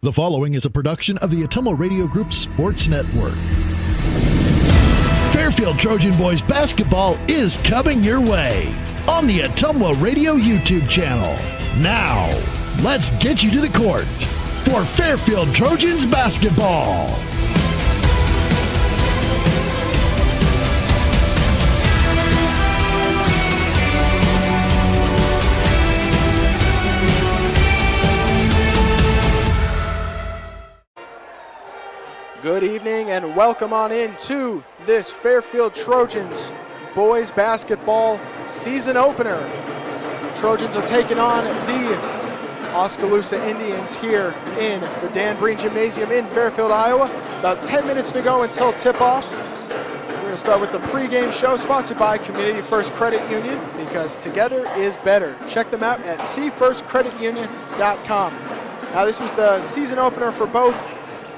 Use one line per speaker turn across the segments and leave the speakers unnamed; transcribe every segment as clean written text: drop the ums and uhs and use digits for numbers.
The following is a production of the Ottumwa Radio Group Sports Network. Fairfield Trojan Boys Basketball is coming your way on the Ottumwa Radio YouTube channel. Now, let's get you to the court for Fairfield Trojans Basketball.
Good evening and welcome on into this Fairfield Trojans boys basketball season opener. Trojans are taking on the Oskaloosa Indians here in the Dan Breen Gymnasium in Fairfield, Iowa. About 10 minutes to go until tip-off. We're going to start with the pregame show sponsored by Community First Credit Union, because together is better. Check them out at cfirstcreditunion.com. Now this is the season opener for both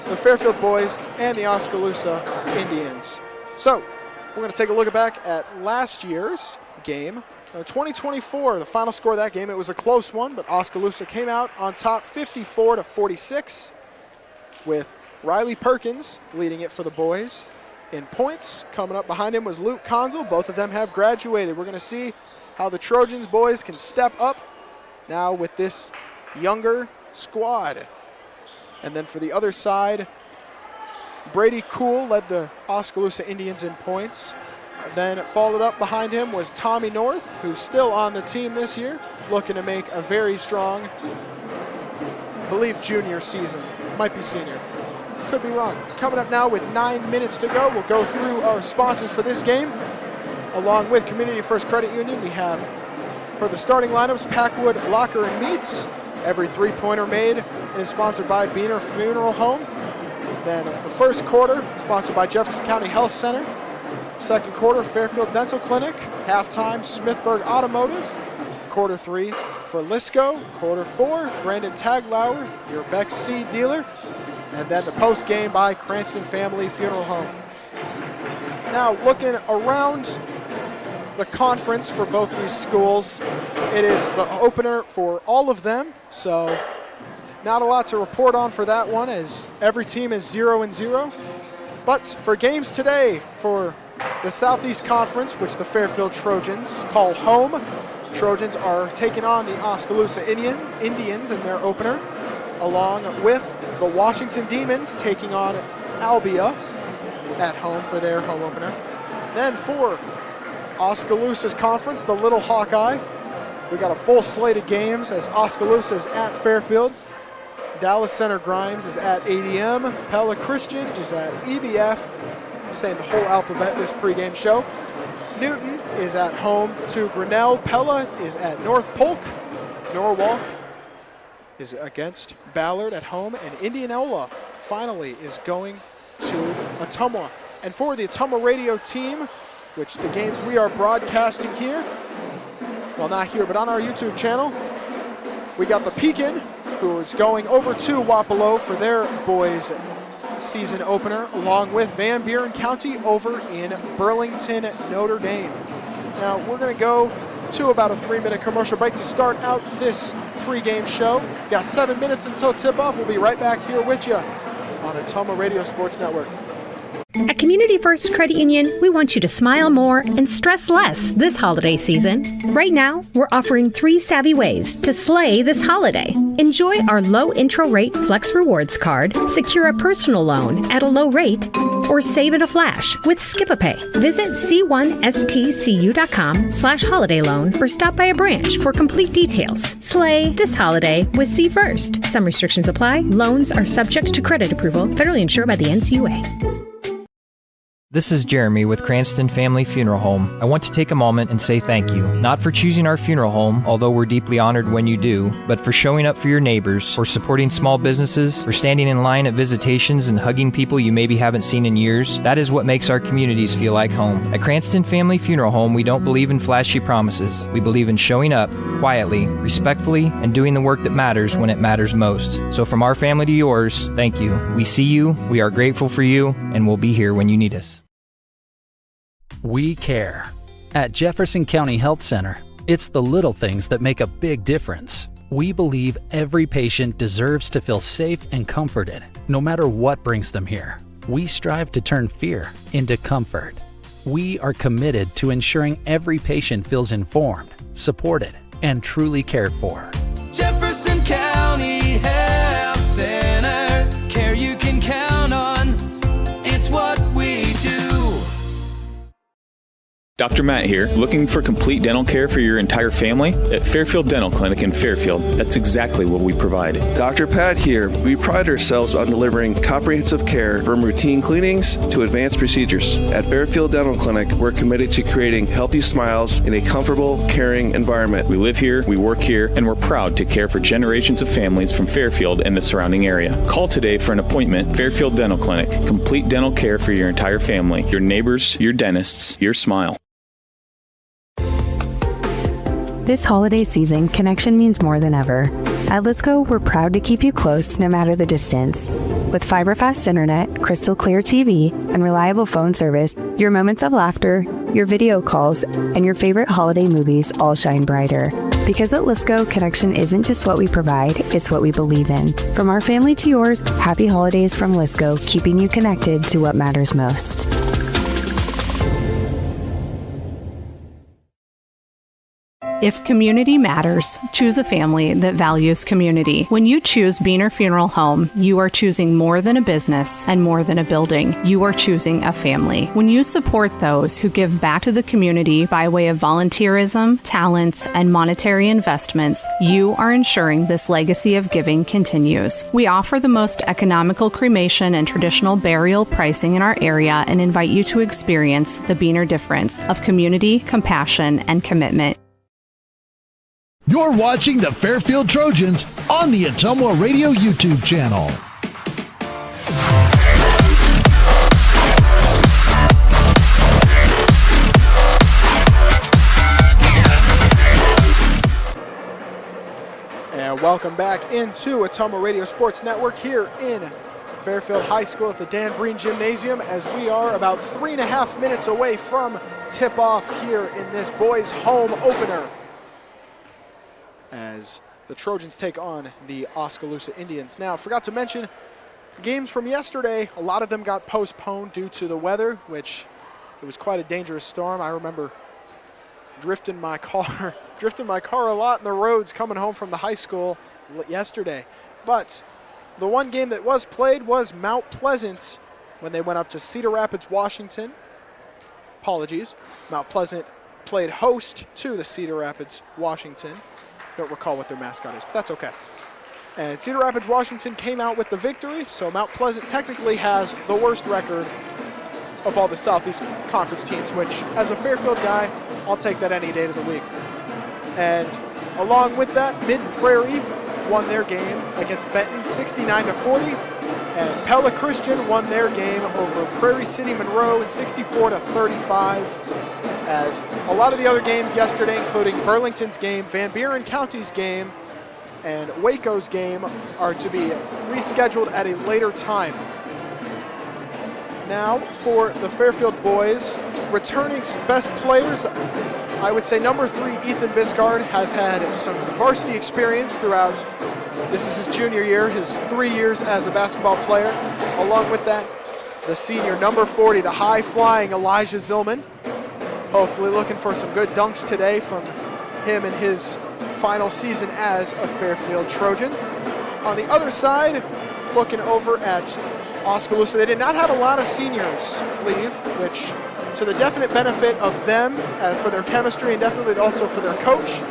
the Fairfield Boys and the Oskaloosa Indians. So we're going to take a look back at last year's game. 2024, the final score of that game, it was a close one, but Oskaloosa came out on top 54-46 with Riley Perkins leading it for the boys in points. Coming up behind him was Luke Conzel. Both of them have graduated. We're going to see how the Trojans boys can step up now with this younger squad. And then for the other side, Brady Cool led the Oskaloosa Indians in points. Then followed up behind him was Tommy North, who's still on the team this year, looking to make a very strong, I believe, junior season. Might be senior. Could be wrong. Coming up now with 9 minutes to go, we'll go through our sponsors for this game. Along with Community First Credit Union, we have, for the starting lineups, Packwood Locker and Meats. Every three-pointer made is sponsored by Beaner Funeral Home. Then the first quarter, sponsored by Jefferson County Health Center. Second quarter, Fairfield Dental Clinic. Halftime, Smithburg Automotive. Quarter three, Frisco. Quarter four, Brandon Taglauer, your Beck's Seed dealer. And then the post game by Cranston Family Funeral Home. Now, looking around the conference for both these schools, it is the opener for all of them, so not a lot to report on for that one, as every team is 0-0. But for games today for the Southeast Conference, which the Fairfield Trojans call home, Trojans are taking on the Oskaloosa Indians in their opener, along with the Washington Demons taking on Albia at home for their home opener. Then for Oskaloosa's conference, the Little Hawkeye, we got a full slate of games as Oskaloosa is at Fairfield. Dallas Center Grimes is at ADM. Pella Christian is at EBF. I'm saying the whole alphabet this pregame show. Newton is at home to Grinnell. Pella is at North Polk. Norwalk is against Ballard at home. And Indianola finally is going to Ottumwa. And for the Ottumwa radio team, which the games we are broadcasting here, well, not here, but on our YouTube channel, we got the Pekin, who is going over to Wapello for their boys season opener, along with Van Buren County over in Burlington, Notre Dame. Now, we're going to go to about a 3-minute commercial break to start out this pregame show. Got 7 minutes until tip-off. We'll be right back here with you on Ottumwa Radio Sports Network.
At Community First Credit Union, we want you to smile more and stress less this holiday season. Right now, we're offering 3 savvy ways to slay this holiday. Enjoy our low intro rate Flex Rewards card, secure a personal loan at a low rate, or save in a flash with Skip-a-Pay. Visit c1stcu.com/holiday loan or stop by a branch for complete details. Slay this holiday with C First. Some restrictions apply. Loans are subject to credit approval, federally insured by the NCUA.
This is Jeremy with Cranston Family Funeral Home. I want to take a moment and say thank you, not for choosing our funeral home, although we're deeply honored when you do, but for showing up for your neighbors, for supporting small businesses, for standing in line at visitations and hugging people you maybe haven't seen in years. That is what makes our communities feel like home. At Cranston Family Funeral Home, we don't believe in flashy promises. We believe in showing up quietly, respectfully, and doing the work that matters when it matters most. So from our family to yours, thank you. We see you, we are grateful for you, and we'll be here when you need us.
We care. At Jefferson County Health Center, it's the little things that make a big difference. We believe every patient deserves to feel safe and comforted, no matter what brings them here. We strive to turn fear into comfort. We are committed to ensuring every patient feels informed, supported, and truly cared for.
Jefferson County Health Center, care you can count on, it's what we do.
Dr. Matt here, looking for complete dental care for your entire family? At Fairfield Dental Clinic in Fairfield, that's exactly what we provide.
Dr. Pat here. We pride ourselves on delivering comprehensive care from routine cleanings to advanced procedures. At Fairfield Dental Clinic, we're committed to creating healthy smiles in a comfortable, caring environment.
We live here, we work here, and we're proud to care for generations of families from Fairfield and the surrounding area. Call today for an appointment. Fairfield Dental Clinic, complete dental care for your entire family, your neighbors, your dentists, your smile.
This holiday season, connection means more than ever. At Lisco, we're proud to keep you close no matter the distance. With fiber-fast internet, crystal clear TV, and reliable phone service, your moments of laughter, your video calls, and your favorite holiday movies all shine brighter. Because at Lisco, connection isn't just what we provide, it's what we believe in. From our family to yours, happy holidays from Lisco, keeping you connected to what matters most.
If community matters, choose a family that values community. When you choose Beaner Funeral Home, you are choosing more than a business and more than a building. You are choosing a family. When you support those who give back to the community by way of volunteerism, talents, and monetary investments, you are ensuring this legacy of giving continues. We offer the most economical cremation and traditional burial pricing in our area and invite you to experience the Beaner difference of community, compassion, and commitment.
You're watching the Fairfield Trojans on the Ottumwa Radio YouTube channel.
And welcome back into Ottumwa Radio Sports Network here in Fairfield High School at the Dan Breen Gymnasium, as we are about 3.5 minutes away from tip-off here in this boys' home opener, as the Trojans take on the Oskaloosa Indians. Now, forgot to mention, games from yesterday, a lot of them got postponed due to the weather, which it was quite a dangerous storm. I remember drifting my car a lot in the roads coming home from the high school yesterday. But the one game that was played was Mount Pleasant when they went up to Cedar Rapids, Washington. Apologies. Mount Pleasant played host to the Cedar Rapids, Washington. Don't recall what their mascot is, but that's okay. And Cedar Rapids, Washington came out with the victory, so Mount Pleasant technically has the worst record of all the Southeast Conference teams, which, as a Fairfield guy, I'll take that any day of the week. And along with that, Mid-Prairie won their game against Benton 69-40, and Pella Christian won their game over Prairie City Monroe 64-35. As a lot of the other games yesterday, including Burlington's game, Van Buren County's game, and Waco's game, are to be rescheduled at a later time. Now for the Fairfield boys, returning best players, I would say number 3, Ethan Biscard, has had some varsity experience throughout. This is his junior year, his 3 years as a basketball player. Along with that, the senior, number 40, the high-flying Elijah Zillman. Hopefully looking for some good dunks today from him in his final season as a Fairfield Trojan. On the other side, looking over at Oskaloosa, they did not have a lot of seniors leave, which to the definite benefit of them for their chemistry and definitely also for their coach,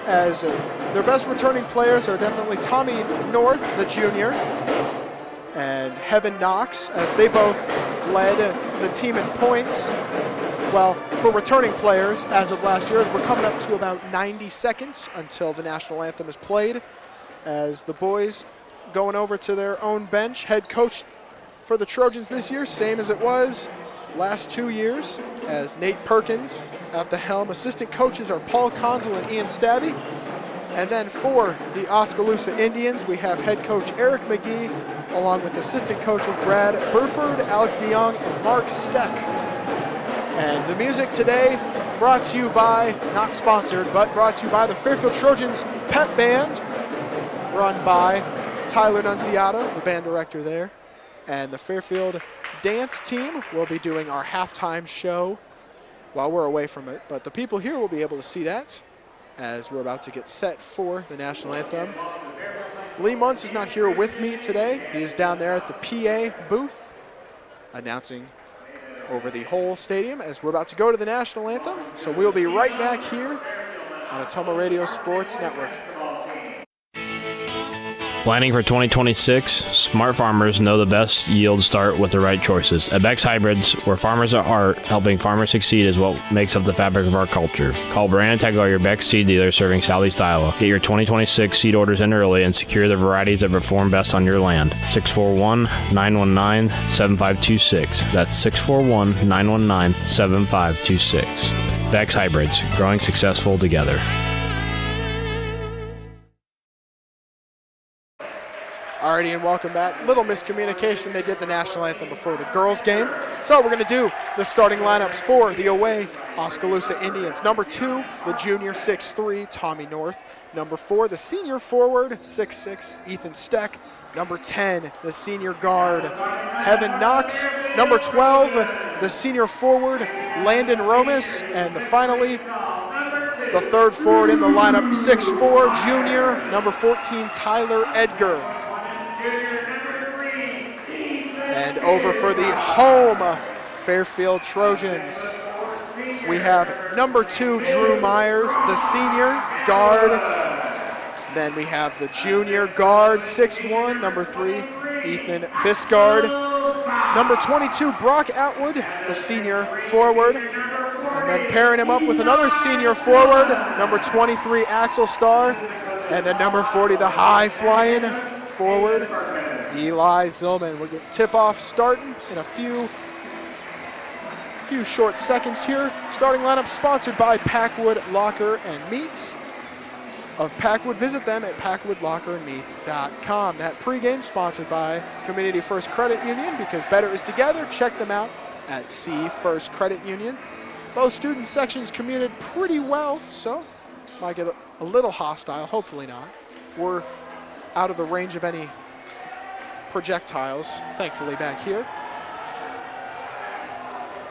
as their best returning players are definitely Tommy North, the junior, and Heaven Knox, as they both led the team in points. Well, for returning players, as of last year, we're coming up to about 90 seconds until the national anthem is played, as the boys going over to their own bench. Head coach for the Trojans this year, same as it was last 2 years, as Nate Perkins at the helm. Assistant coaches are Paul Consul and Ian Stabby. And then for the Oskaloosa Indians, we have head coach Eric McGee, along with assistant coaches Brad Burford, Alex DeYoung, and Mark Steck. And the music today brought to you by, not sponsored, but brought to you by the Fairfield Trojans pep band run by Tyler Nunziata, the band director there. And the Fairfield dance team will be doing our halftime show while we're away from it. But the people here will be able to see that as we're about to get set for the national anthem. Lee Muntz is not here with me today. He is down there at the PA booth announcing over the whole stadium as we're about to go to the national anthem. So we'll be right back here on Ottumwa Radio Sports Network.
Planning for 2026? Smart farmers know the best yields start with the right choices. At Beck's Hybrids, where farmers are art, helping farmers succeed is what makes up the fabric of our culture. Call Brandon Tegler, your Beck's seed dealer serving Southeast Iowa. Get your 2026 seed orders in early and secure the varieties that perform best on your land. 641-919-7526. That's 641-919-7526. Beck's Hybrids, growing successful together.
Alrighty, and welcome back. Little miscommunication. They did the national anthem before the girls' game. So we're going to do the starting lineups for the away Oskaloosa Indians. Number 2, the junior 6'3", Tommy North. Number 4, the senior forward, 6'6", Ethan Steck. Number 10, the senior guard, Heaven Knox. Number 12, the senior forward, Landon Romas. And finally, the third forward in the lineup, 6'4", junior, number 14, Tyler Edgar. And over for the home Fairfield Trojans, we have number 2, Drew Myers, the senior guard. Then we have the junior guard, 6'1", number 3, Ethan Biscard. Number 22, Brock Atwood, the senior forward. And then pairing him up with another senior forward, number 23, Axel Starr. And then number 40, the high-flying forward, Eli Zillman. We'll get tip-off starting in a few short seconds here. Starting lineup sponsored by Packwood Locker and Meats of Packwood. Visit them at packwoodlockerandmeats.com. That pregame sponsored by Community First Credit Union, because better is together. Check them out at C First Credit Union. Both student sections commuted pretty well, so might get a little hostile, hopefully not. We're out of the range of any projectiles, thankfully, back here.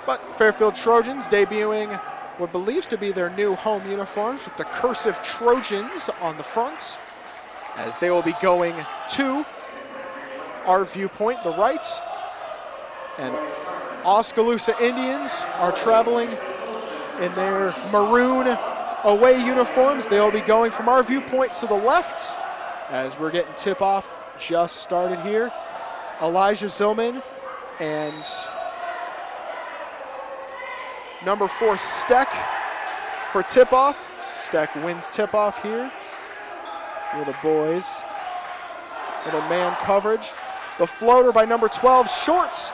But Fairfield Trojans debuting what believes to be their new home uniforms with the cursive Trojans on the front, as they will be going to our viewpoint, the right. And Oskaloosa Indians are traveling in their maroon away uniforms. They will be going from our viewpoint to the left, as we're getting tip-off just started here. Elijah Zillman and number 4, Steck for tip-off. Steck wins tip-off here with the boys. Little man coverage. The floater by number 12, Shorts.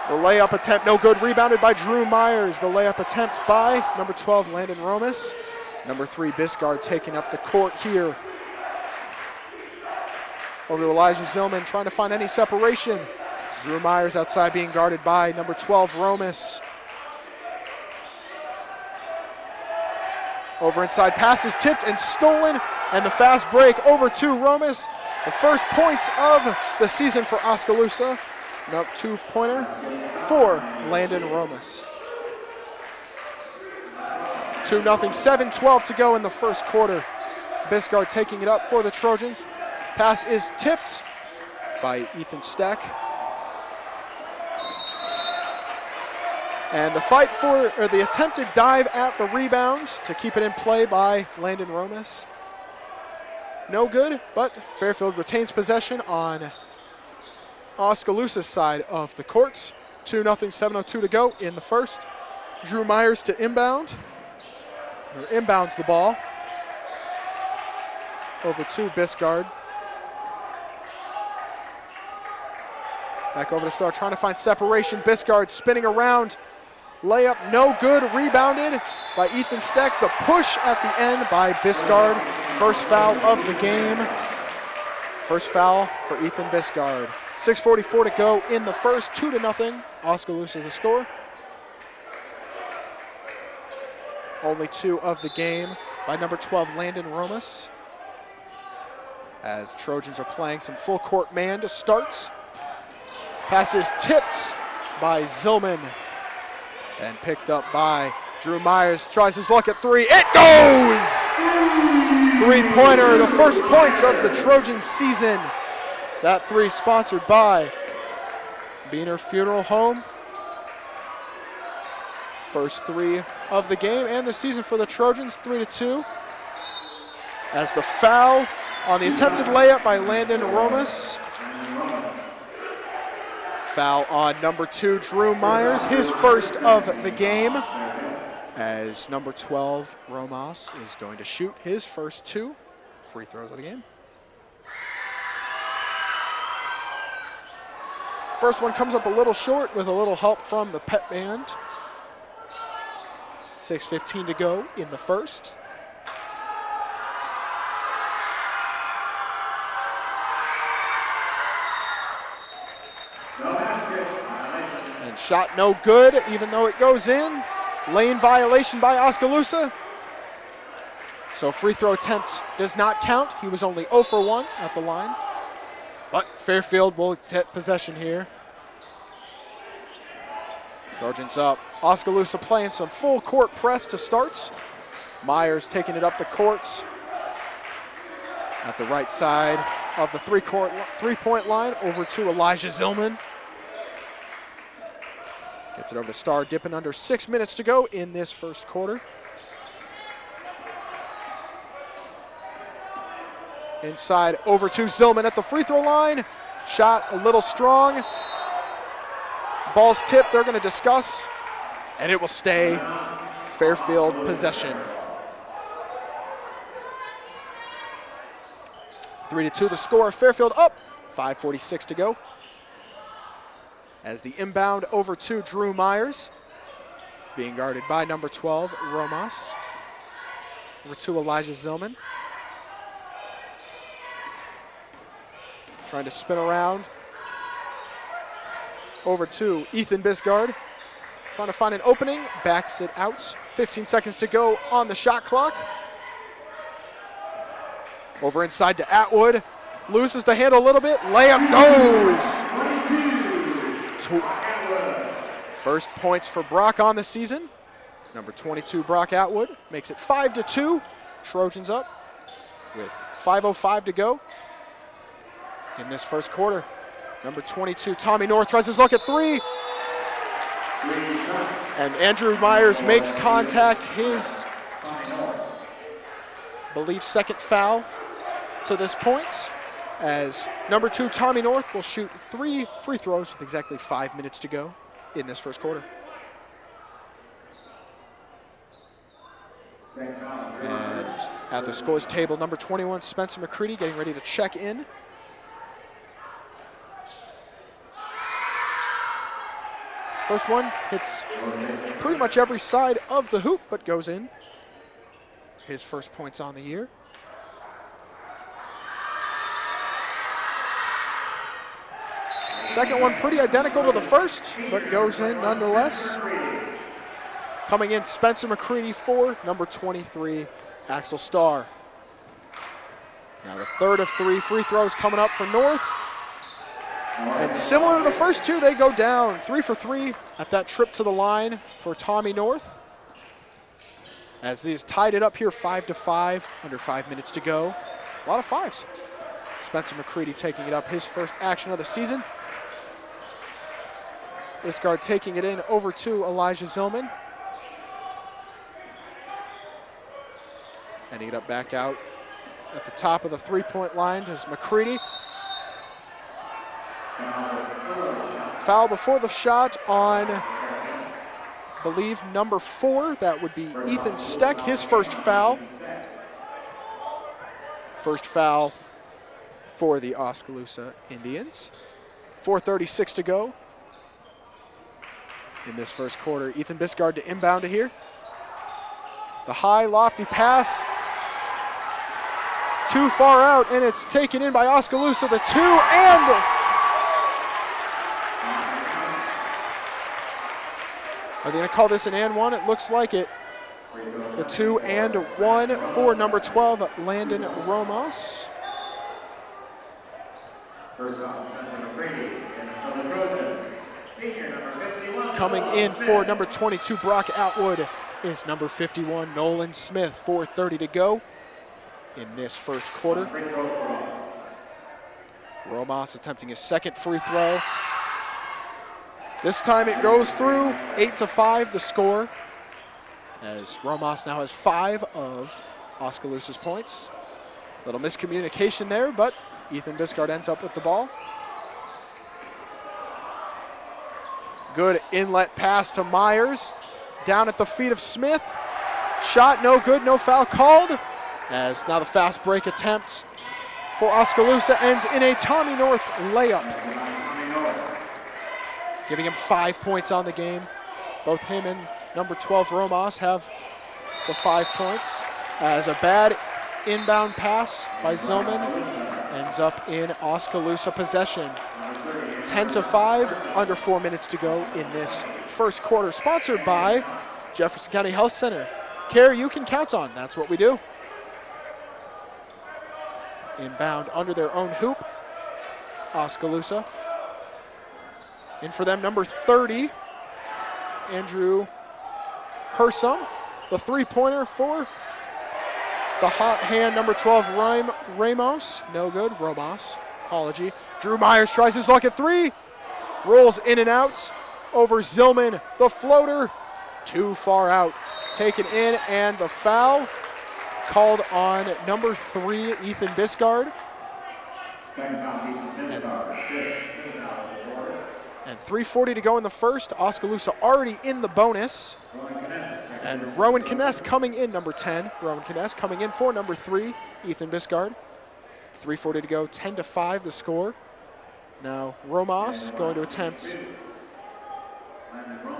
The layup attempt, no good, rebounded by Drew Myers. The layup attempt by number 12, Landon Romas. Number 3, Biscard taking up the court here. Over to Elijah Zillman, trying to find any separation. Drew Myers outside being guarded by number 12, Romas. Over inside, pass is tipped and stolen, and the fast break over to Romas. The first points of the season for Oskaloosa. An up 2-pointer for Landon Romas. 2-0, 7:12 to go in the first quarter. Biscard taking it up for the Trojans. Pass is tipped by Ethan Steck. And the fight for, or the attempted dive at the rebound to keep it in play by Landon Romas. No good, but Fairfield retains possession on Oskaloosa's side of the court. 2-0, 7:02 to go in the first. Drew Myers to inbound, or inbounds the ball over to Biscard. Back over to Starr, trying to find separation. Biscard spinning around. Layup no good, rebounded by Ethan Steck. The push at the end by Biscard. First foul of the game. First foul for Ethan Biscard. 6:44 to go in the first, 2-0. Oskaloosa the score. Only 2 of the game by number 12, Landon Romas. as Trojans are playing some full court man to start. Pass is tipped by Zillman and picked up by Drew Myers. Tries his luck at three. It goes! Three-pointer, the first points of the Trojan season. That three sponsored by Beaner Funeral Home. First three of the game and the season for the Trojans, 3-2. As the foul on the attempted layup by Landon Romas. Foul on number 2, Drew Myers, his first of the game. As number 12, Romas, is going to shoot his first 2 free throws of the game. First one comes up a little short with a little help from the pep band. 6:15 to go in the first. And shot no good, even though it goes in. Lane violation by Oskaloosa. So free throw attempt does not count. He was only 0 for 1 at the line. But Fairfield will get possession here. Trojans up. Oskaloosa playing some full court press to start. Myers taking it up the courts at the right side of the three-point line over to Elijah Zillman. Gets it over to Starr, dipping under 6 minutes to go in this first quarter. Inside over to Zillman at the free throw line. Shot a little strong. Ball's tipped, they're going to discuss, and it will stay Fairfield possession. 3-2 the score, Fairfield up, 5:46 to go. As the inbound over to Drew Myers, being guarded by number 12, Romas. Over to Elijah Zillman. Trying to spin around. Over to Ethan Bisgard. Trying to find an opening, backs it out. 15 seconds to go on the shot clock. Over inside to Atwood. Loses the handle a little bit, layup goes! First points for Brock on the season. Number 22, Brock Atwood, makes it 5-2. Trojans up with 5:05 to go in this first quarter. Number 22, Tommy North, tries his luck at three. And Andrew Myers makes contact, his, I believe, second foul to this point. As number 2, Tommy North, will shoot 3 free throws with exactly 5 minutes to go in this first quarter. And at the scores table, number 21, Spencer McCready, getting ready to check in. First one hits pretty much every side of the hoop, but goes in. His first points on the year. Second one pretty identical to the first, but goes in nonetheless. Coming in, Spencer McCready for number 23, Axel Starr. Now the third of 3 free throws coming up for North. And similar to the first 2, they go down 3 for 3 at that trip to the line for Tommy North. As these tied it up here 5-5, under 5 minutes to go. A lot of fives. Spencer McCready taking it up, his first action of the season. Bisgard taking it in over to Elijah Zillman. Ending it up back out at the top of the three-point line is McCready. Foul before the shot on, I believe, number 4. That would be Ethan Steck, his first foul. First foul for the Oskaloosa Indians. 4:36 to go in this first quarter. Ethan Bisgard to inbound to here. The high, lofty pass. Too far out, and it's taken in by Oskaloosa. The 2 and... Are they going to call this an and one? It looks like it. The 2 and 1 for number 12, Landon Romas. Coming in for number 22, Brock Atwood, is number 51, Nolan Smith. 4:30 to go in this first quarter. Romas attempting his second free throw. This time it goes through. 8-5 the score, as Romas now has 5 of Oskaloosa's points. Little miscommunication there, but Ethan Biscard ends up with the ball. Good inlet pass to Myers. Down at the feet of Smith. Shot no good, no foul called. As now the fast break attempt for Oskaloosa ends in a Tommy North layup, giving him 5 points on the game. Both him and number 12 Romas have the 5 points, as a bad inbound pass by Zillman ends up in Oskaloosa possession. 10-5, under 4 minutes to go in this first quarter. Sponsored by Jefferson County Health Center. Care you can count on, that's what we do. Inbound under their own hoop, Oskaloosa. In for them, number 30, Andrew Hersom. The three-pointer for the hot hand, number 12, Ramos. No good, Romas, apology. Drew Myers tries his luck at three. Rolls in and out over Zillman. The floater, too far out. Taken in, and the foul called on number 3, Ethan Biscard. And 3:40 to go in the first. Oskaloosa already in the bonus. And Rowan Kness coming in, number 10. Rowan Kness coming in for number 3, Ethan Biscard. 3:40 to go, 10-5 the score. Now Romas going to attempt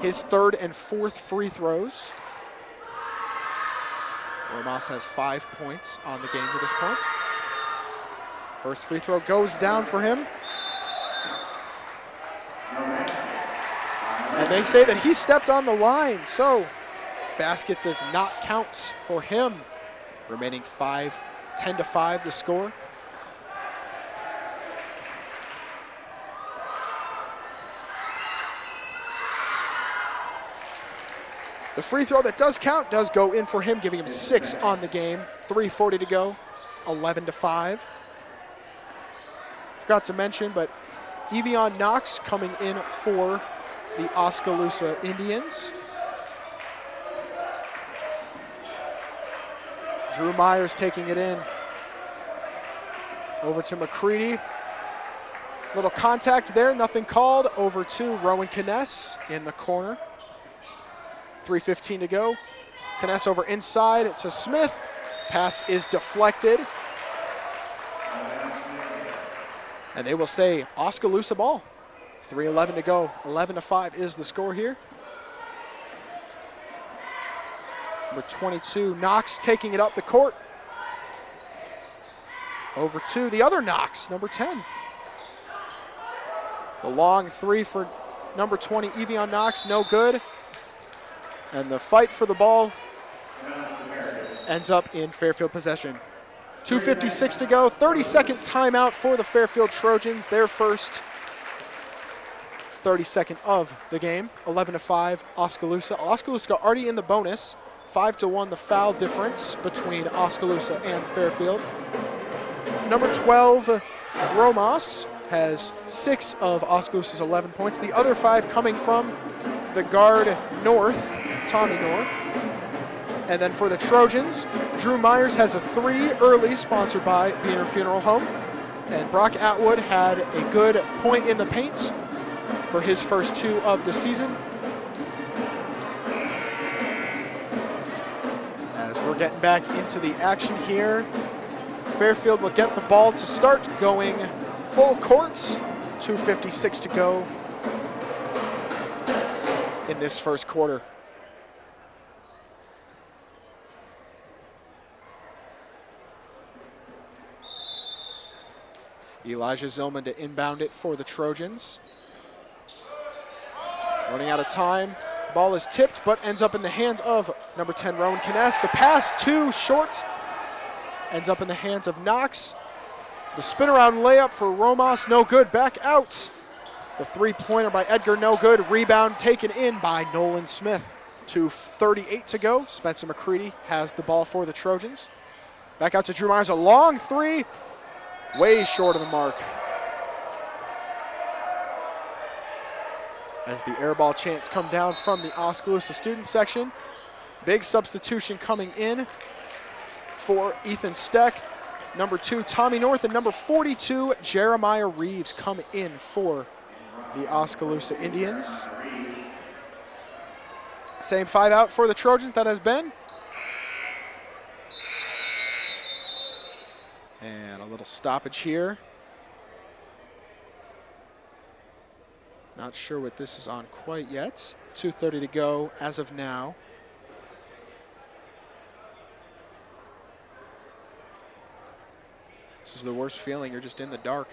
his third and fourth free throws. Romas has 5 points on the game to this point. First free throw goes down for him. And they say that he stepped on the line, so basket does not count for him. Remaining 10-5 the score. The free throw that does count does go in for him, giving him 6 on the game. 3:40 to go, 11-5. Forgot to mention, but Evian Knox coming in for the Oskaloosa Indians. Drew Myers taking it in. Over to McCready. Little contact there, nothing called. Over to Rowan Kness in the corner. 3:15 to go. Kness over inside to Smith. Pass is deflected. And they will say Oskaloosa ball. 3:11 to go. 11-5 is the score here. Number 22, Knox taking it up the court. Over to the other Knox, number 10. The long three for number 20, Evian Knox, no good. And the fight for the ball ends up in Fairfield possession. 2:56 to go, 30-second timeout for the Fairfield Trojans, their first 32nd of the game. 11-5, Oskaloosa. Oskaloosa already in the bonus. 5-1 the foul difference between Oskaloosa and Fairfield. Number 12, Romas, has 6 of Oskaloosa's 11 points. The other 5 coming from the guard North, Tommy North. And then for the Trojans, Drew Myers has a 3 early, sponsored by Biener Funeral Home. And Brock Atwood had a good point in the paint for his first 2 of the season. As we're getting back into the action here, Fairfield will get the ball to start going full court. 2:56 to go in this first quarter. Elijah Zillman to inbound it for the Trojans. Running out of time. Ball is tipped, but ends up in the hands of number 10, Rowan Kness. The pass too short. Ends up in the hands of Knox. The spin around layup for Romas, no good. Back out. The three-pointer by Edgar, no good. Rebound taken in by Nolan Smith. 2:38 to go. Spencer McCready has the ball for the Trojans. Back out to Drew Myers, a long three. Way short of the mark. As the air ball chants come down from the Oskaloosa student section. Big substitution coming in for Ethan Steck. Number 2, Tommy North, and number 42, Jeremiah Reeves, come in for the Oskaloosa Indians. Same 5 out for the Trojans that has been. And a little stoppage here. Not sure what this is on quite yet. 2:30 to go as of now. This is the worst feeling. You're just in the dark.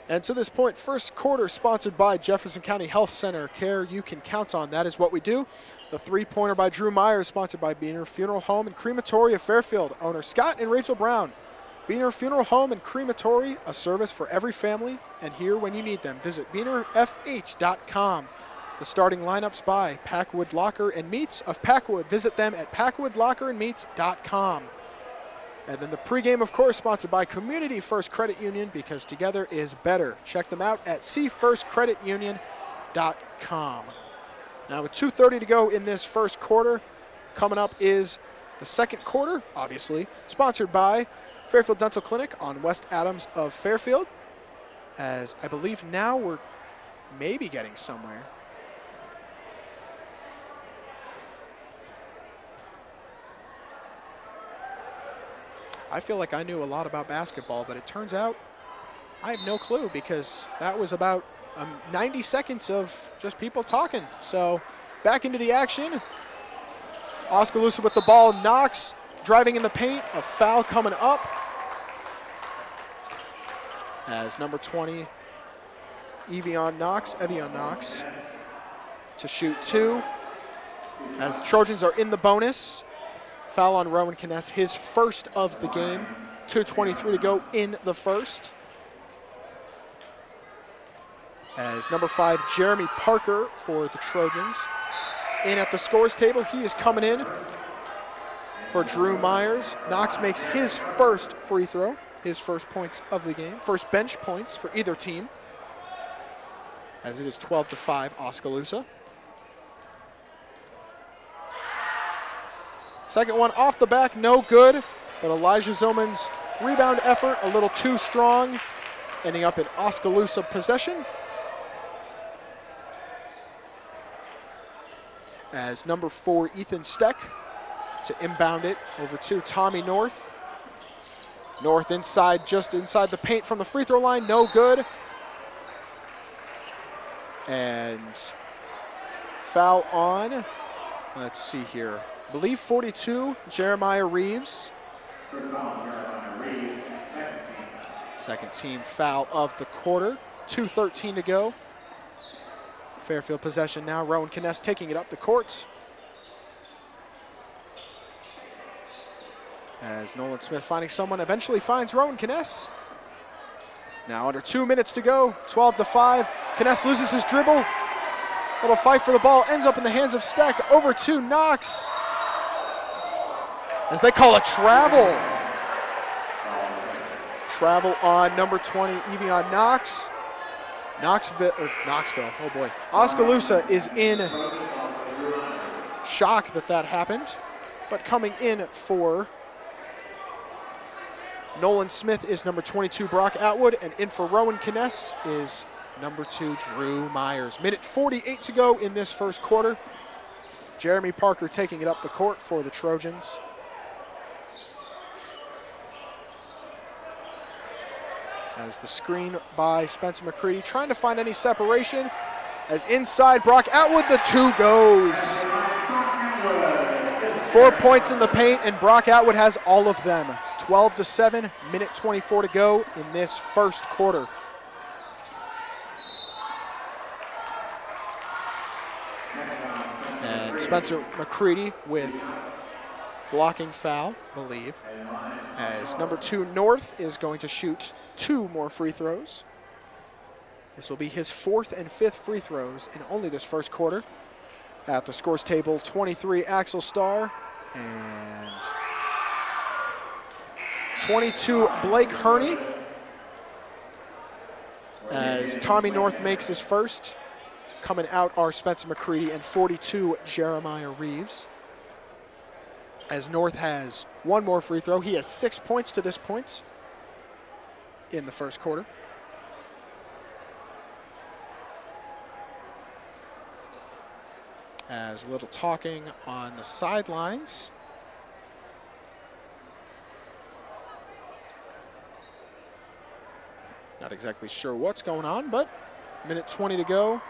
And to this point, first quarter sponsored by Jefferson County Health Center. Care you can count on. That is what we do. The three-pointer by Drew Myers, sponsored by Beaner Funeral Home and Crematory of Fairfield. Owner Scott and Rachel Brown. Beaner Funeral Home and Crematory, a service for every family and here when you need them. Visit BeanerFH.com. The starting lineups by Packwood Locker and Meats of Packwood. Visit them at PackwoodLockerandMeats.com. And then the pregame, of course, sponsored by Community First Credit Union, because together is better. Check them out at cfirstcreditunion.com. Now with 2:30 to go in this first quarter, coming up is the second quarter, obviously, sponsored by Fairfield Dental Clinic on West Adams of Fairfield, as I believe now we're maybe getting somewhere. I feel like I knew a lot about basketball, but it turns out I have no clue, because that was about 90 seconds of just people talking. So back into the action. Oskaloosa with the ball. Knox driving in the paint. A foul coming up. As number 20, Evian Knox to shoot 2. As the Trojans are in the bonus. Foul on Rowan Kness, his first of the game. 2:23 to go in the first. As number 5, Jeremy Parker for the Trojans. In at the scores table, he is coming in for Drew Myers. Knox makes his first free throw, his first points of the game, first bench points for either team. As it is 12-5 Oskaloosa. Second one off the back, no good, but Elijah Zillman's rebound effort a little too strong, ending up in Oskaloosa possession. As number 4, Ethan Steck to inbound it over to Tommy North. North inside, just inside the paint from the free throw line, no good. And foul on, let's see here. I believe 42, Jeremiah Reeves. Second team foul of the quarter. 2:13 to go. Fairfield possession now. Rowan Kness taking it up the court. As Nolan Smith finding someone, eventually finds Rowan Kness. Now under 2 minutes to go, 12-5. Kness loses his dribble. Little fight for the ball, ends up in the hands of Steck. Over to Knox. As they call a travel. Travel on number 20, Evian Knox. Knoxville, oh boy. Oskaloosa is in shock that happened. But coming in for Nolan Smith is number 22, Brock Atwood. And in for Rowan Kness is number 2, Drew Myers. Minute 48 to go in this first quarter. Jeremy Parker taking it up the court for the Trojans. As the screen by Spencer McCready, trying to find any separation. As inside, Brock Atwood, the 2 goes. 4 points in the paint, and Brock Atwood has all of them. 12-7, minute 24 to go in this first quarter. Spencer McCready with blocking foul, believe, as number 2 North is going to shoot 2 more free throws. This will be his 4th and 5th free throws in only this first quarter. At the scores table, 23 Axel Starr and 22 Blake Herney, as Tommy North makes his first. Coming out are Spencer McCready and 42 Jeremiah Reeves. As North has 1 more free throw. He has 6 points to this point in the first quarter. As little talking on the sidelines. Not exactly sure what's going on, but minute 20 to go.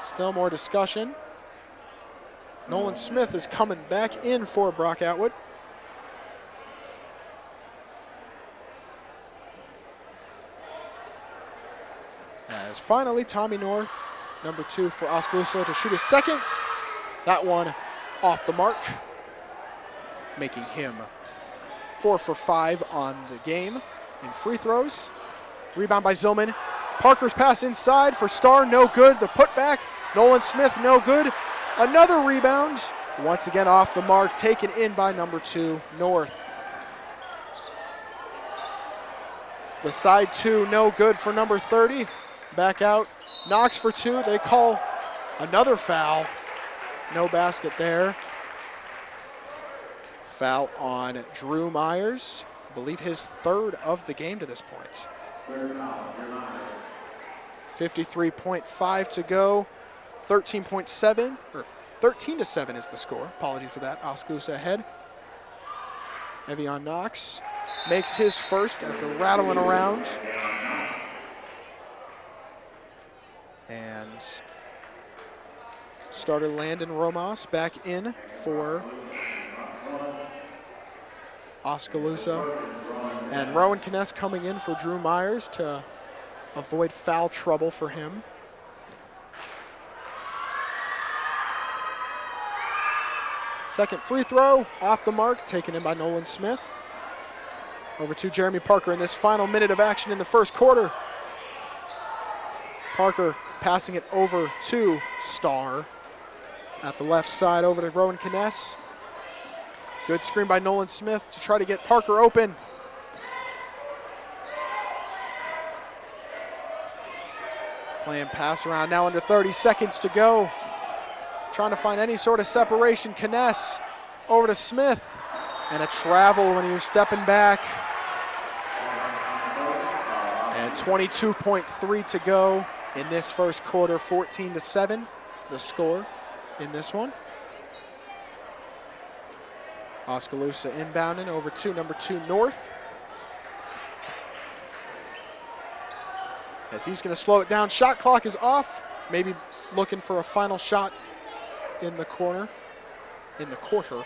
Still more discussion. Nolan Smith is coming back in for Brock Atwood. As finally Tommy North, number 2 for Oskaloosa, to shoot his second. That one off the mark, making him 4 for 5 on the game in free throws. Rebound by Zillman. Parker's pass inside for Starr, no good. The putback, Nolan Smith, no good. Another rebound, once again off the mark, taken in by number 2 North. The side 2, no good for number 30. Back out, Knox for 2. They call another foul. No basket there. Foul on Drew Myers. I believe his 3rd of the game to this point. 53.5 to go. 13.7, or 13-7 is the score. Apologies for that. Oskaloosa ahead. Evian Knox makes his first after rattling around. And starter Landon Romas back in for Oskaloosa. And Rowan Kness coming in for Drew Myers to avoid foul trouble for him. Second free throw, off the mark, taken in by Nolan Smith. Over to Jeremy Parker in this final minute of action in the first quarter. Parker passing it over to Starr. At the left side, over to Rowan Kness. Good screen by Nolan Smith to try to get Parker open. Playing pass around now, under 30 seconds to go. Trying to find any sort of separation. Kness over to Smith. And a travel when he was stepping back. And 22.3 to go in this first quarter. 14-7, the score in this one. Oskaloosa inbounding over to number 2 North. As he's going to slow it down. Shot clock is off. Maybe looking for a final shot in the corner, in the quarter.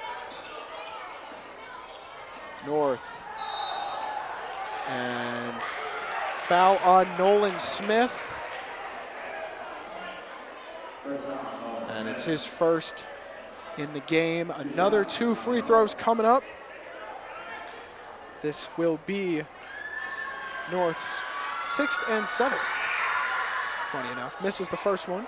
North. And foul on Nolan Smith. And it's his first in the game. Another 2 free throws coming up. This will be North's 6th and 7th. Funny enough, misses the first one.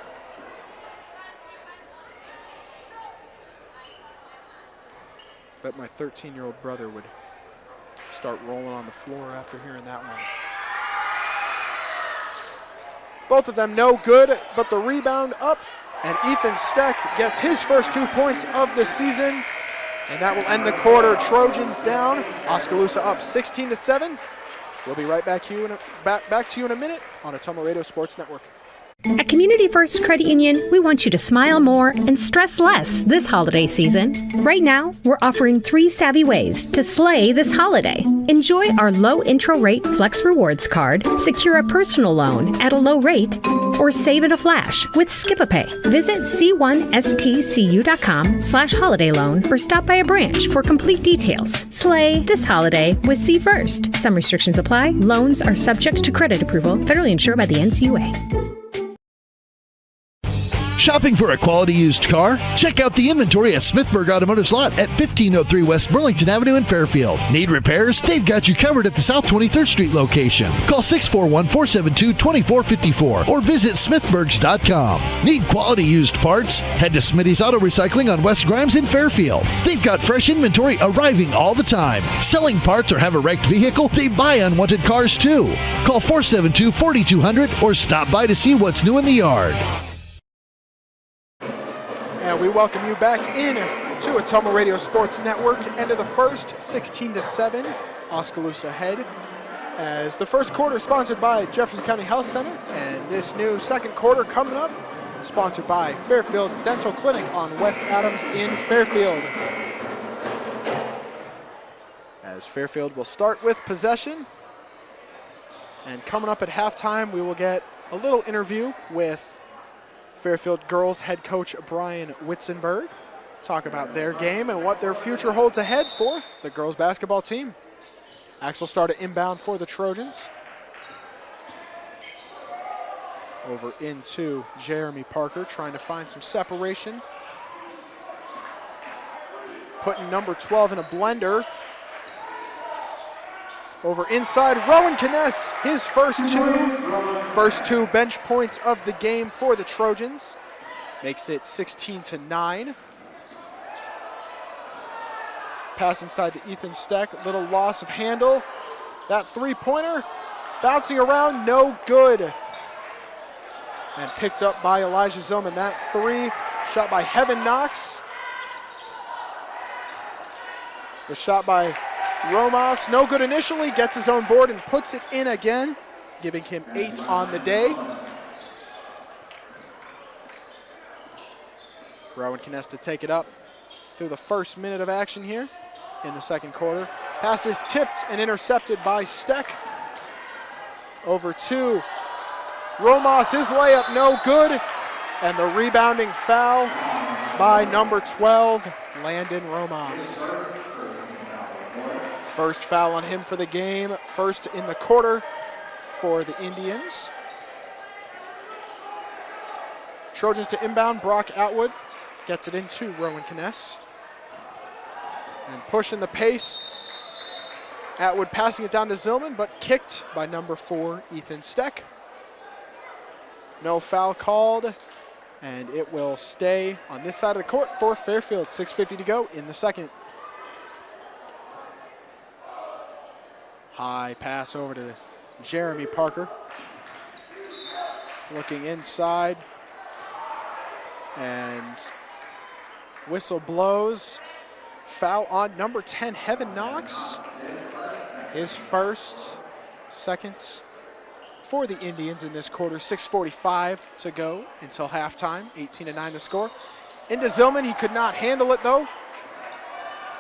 Bet my 13-year-old brother would start rolling on the floor after hearing that one. Both of them no good, but the rebound up, and Ethan Steck gets his first 2 points of the season, and that will end the quarter. Trojans down, Oskaloosa up 16-7. We'll be right back to you in a minute on Ottumwa Radio Sports Network.
At Community First Credit Union, we want you to smile more and stress less this holiday season. Right now, we're offering 3 savvy ways to slay this holiday. Enjoy our low intro rate Flex Rewards card, secure a personal loan at a low rate, or save in a flash with Skip-a-Pay. Visit c1stcu.com/holiday loan or stop by a branch for complete details. Slay this holiday with C First. Some restrictions apply. Loans are subject to credit approval, federally insured by the NCUA.
Shopping for a quality used car? Check out the inventory at Smithburg Automotive's lot at 1503 West Burlington Avenue in Fairfield. Need repairs? They've got you covered at the South 23rd Street location. Call 641-472-2454 or visit smithburgs.com. Need quality used parts? Head to Smitty's Auto Recycling on West Grimes in Fairfield. They've got fresh inventory arriving all the time. Selling parts or have a wrecked vehicle? They buy unwanted cars too. Call 472-4200 or stop by to see what's new in the yard.
And we welcome you back in to Ottumwa Radio Sports Network. End of the first, 16-7, Oskaloosa ahead. As the first quarter sponsored by Jefferson County Health Center, and this new second quarter coming up, sponsored by Fairfield Dental Clinic on West Adams in Fairfield. As Fairfield will start with possession. And coming up at halftime, we will get a little interview with Fairfield girls head coach Brian Witzenberg. Talk about their game and what their future holds ahead for the girls basketball team. Axel started inbound for the Trojans. Over into Jeremy Parker, trying to find some separation. Putting number 12 in a blender. Over inside, Rowan Kness, his first two bench points of the game for the Trojans. Makes it 16-9. Pass inside to Ethan Steck, little loss of handle. That three-pointer bouncing around, no good. And picked up by Elijah Zillman. That three, shot by Heaven Knox. The shot by Romas, no good initially, gets his own board and puts it in again, giving him 8 on the day. Rowan Kness to take it up through the first minute of action here in the second quarter. Pass is tipped and intercepted by Steck. Over to Romas, his layup no good, and the rebounding foul by number 12, Landon Romas. First foul on him for the game, first in the quarter for the Indians. Trojans to inbound, Brock Atwood gets it into Rowan Kness. And pushing the pace, Atwood passing it down to Zillman, but kicked by number 4, Ethan Steck. No foul called, and it will stay on this side of the court for Fairfield. 6:50 to go in the second. High pass over to Jeremy Parker. Looking inside. And whistle blows. Foul on number 10, Heaven Knox. His first, second for the Indians in this quarter. 6:45 to go until halftime. 18-9 the score. Into Zillman, he could not handle it though.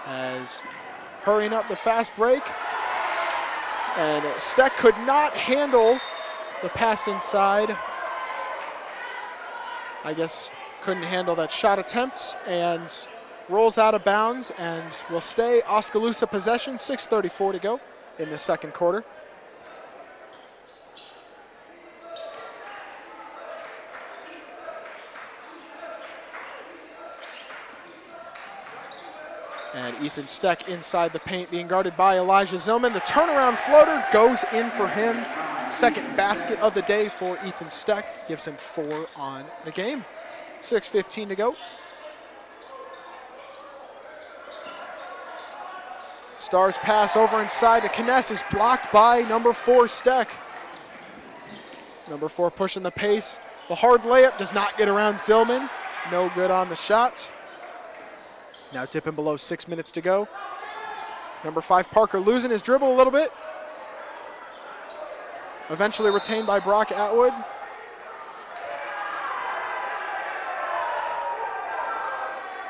As hurrying up the fast break. And Steck could not handle the pass inside. I guess couldn't handle that shot attempt and rolls out of bounds and will stay Oskaloosa possession. 6:34 to go in the second quarter. And Ethan Steck inside the paint being guarded by Elijah Zillman. The turnaround floater goes in for him. Second basket of the day for Ethan Steck. Gives him 4 on the game. 6:15 to go. Stars pass over inside to Kness is blocked by number 4, Steck. Number 4 pushing the pace. The hard layup does not get around Zillman. No good on the shot. Now dipping below 6 minutes to go. Number 5, Parker losing his dribble a little bit. Eventually retained by Brock Atwood.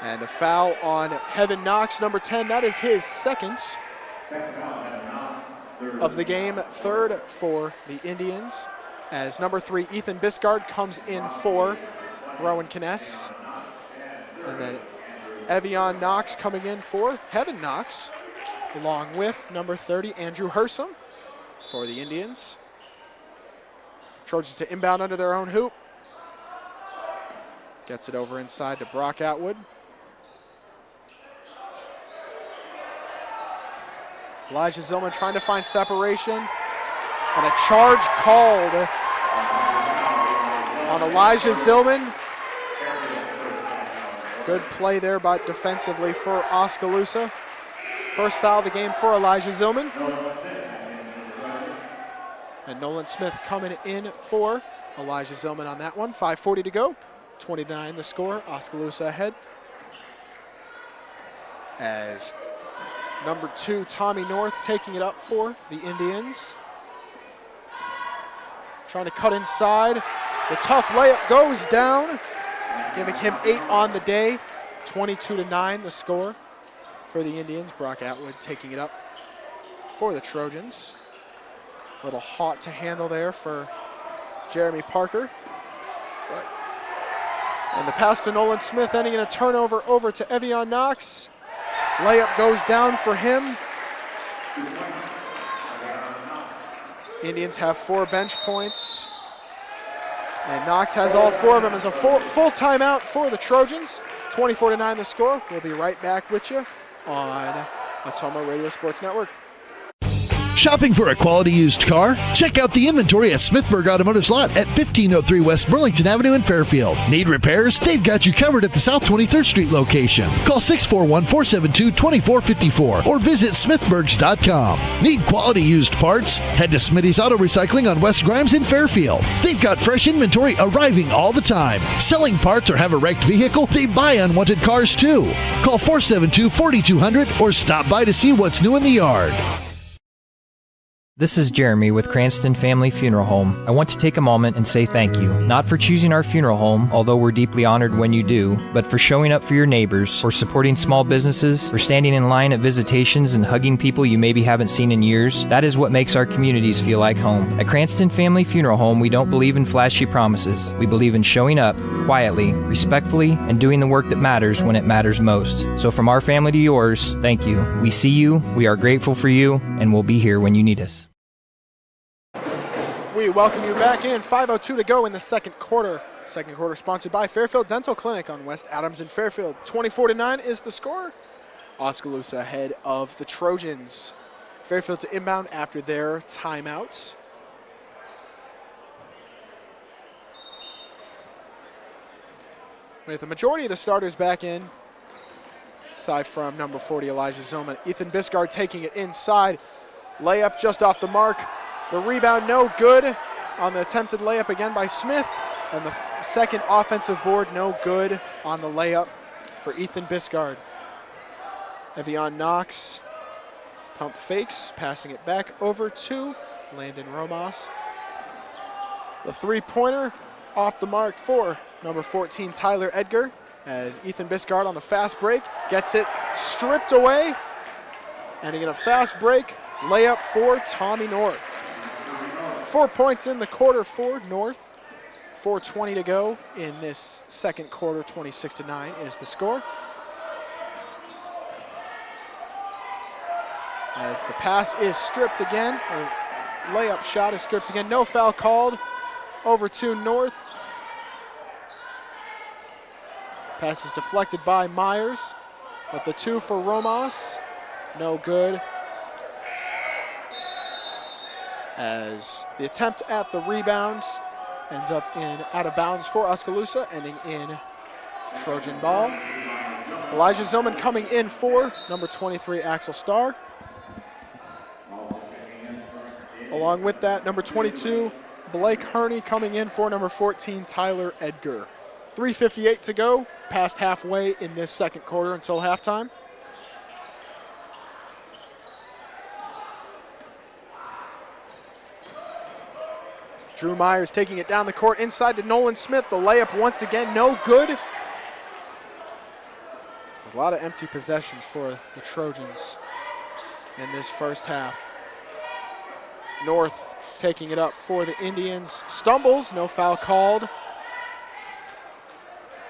And a foul on Heaven Knox, number 10. That is his second of the game, third for the Indians. As number 3, Ethan Biscard comes in for Rowan Kness. And then Evian Knox coming in for Heaven Knox, along with number 30, Andrew Hersom for the Indians. Trojans to inbound under their own hoop. Gets it over inside to Brock Atwood. Elijah Zillman trying to find separation. And a charge called on Elijah Zillman. Good play there defensively for Oskaloosa. First foul of the game for Elijah Zillman. And Nolan Smith coming in for Elijah Zillman on that one. 5:40 to go. 20-9 the score. Oskaloosa ahead. As number 2, Tommy North, taking it up for the Indians. Trying to cut inside. The tough layup goes down, giving him 8 on the day. 22-9 the score for the Indians. Brock Atwood taking it up for the Trojans. A little hot to handle there for Jeremy Parker. And the pass to Nolan Smith ending in a turnover over to Evian Knox. Layup goes down for him. Indians have 4 bench points. And Knox has all 4 of them as a full timeout for the Trojans. 24-9 the score. We'll be right back with you on Atomo Radio Sports Network.
Shopping for a quality used car? Check out the inventory at Smithburg Automotive's lot at 1503 West Burlington Avenue in Fairfield. Need repairs? They've got you covered at the South 23rd Street location. Call 641-472-2454 or visit smithburgs.com. Need quality used parts? Head to Smitty's Auto Recycling on West Grimes in Fairfield. They've got fresh inventory arriving all the time. Selling parts or have a wrecked vehicle? They buy unwanted cars too. Call 472-4200 or stop by to see what's new in the yard.
This is Jeremy with Cranston Family Funeral Home. I want to take a moment and say thank you, not for choosing our funeral home, although we're deeply honored when you do, but for showing up for your neighbors, for supporting small businesses, for standing in line at visitations and hugging people you maybe haven't seen in years. That is what makes our communities feel like home. At Cranston Family Funeral Home, we don't believe in flashy promises. We believe in showing up quietly, respectfully, and doing the work that matters when it matters most. So from our family to yours, thank you. We see you, we are grateful for you, and we'll be here when you need us.
We welcome you back in. 5:02 to go in the second quarter. Second quarter sponsored by Fairfield Dental Clinic on West Adams and Fairfield. 24-9 is the score. Oskaloosa ahead of the Trojans. Fairfield to inbound after their timeout. With the majority of the starters back in, aside from number 40 Elijah Zillman, Ethan Biscard taking it inside. Layup just off the mark. The rebound no good on the attempted layup again by Smith. And the second offensive board no good on the layup for Ethan Biscard. Evian Knox pump fakes, passing it back over to Landon Romas. The three-pointer off the mark for number 14 Tyler Edgar, as Ethan Biscard on the fast break gets it stripped away. And in a fast break, layup for Tommy North. 4 points in the quarter for North. 4:20 to go in this second quarter. 26-9 is the score. As the pass is stripped again, or layup shot is stripped again. No foul called. Over to North. Pass is deflected by Myers, but the 2 for Romas, no good. As the attempt at the rebound ends up in out of bounds for Oskaloosa, ending in Trojan ball. Elijah Zillman coming in for number 23 Axel Starr. Along with that, number 22 Blake Herney coming in for number 14 Tyler Edgar. 3:58 to go, past halfway in this second quarter until halftime. Drew Myers taking it down the court inside to Nolan Smith. The layup once again no good. There's a lot of empty possessions for the Trojans in this first half. North taking it up for the Indians. Stumbles, no foul called.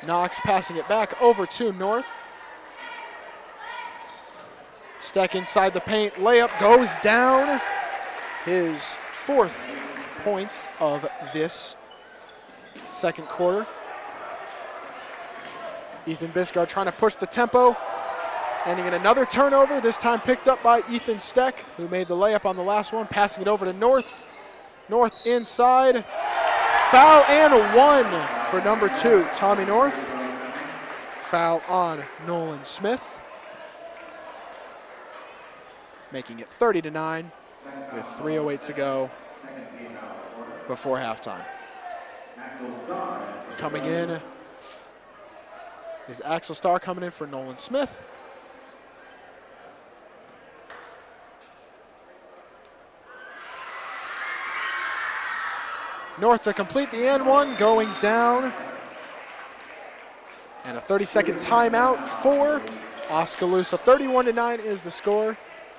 Knox passing it back over to North. Steck inside the paint. Layup goes down. His 4th points of this second quarter. Ethan Biscard trying to push the tempo, ending in another turnover, this time picked up by Ethan Steck, who made the layup on the last one, passing it over to North. North inside, foul and a 1 for number 2, Tommy North. Foul on Nolan Smith, making it 30-9 with 3:08 to go before halftime. Coming in is Axel Starr coming in for Nolan Smith. North to complete the and one, going down. And a 30-second timeout for Oskaloosa. 31-9 is the score.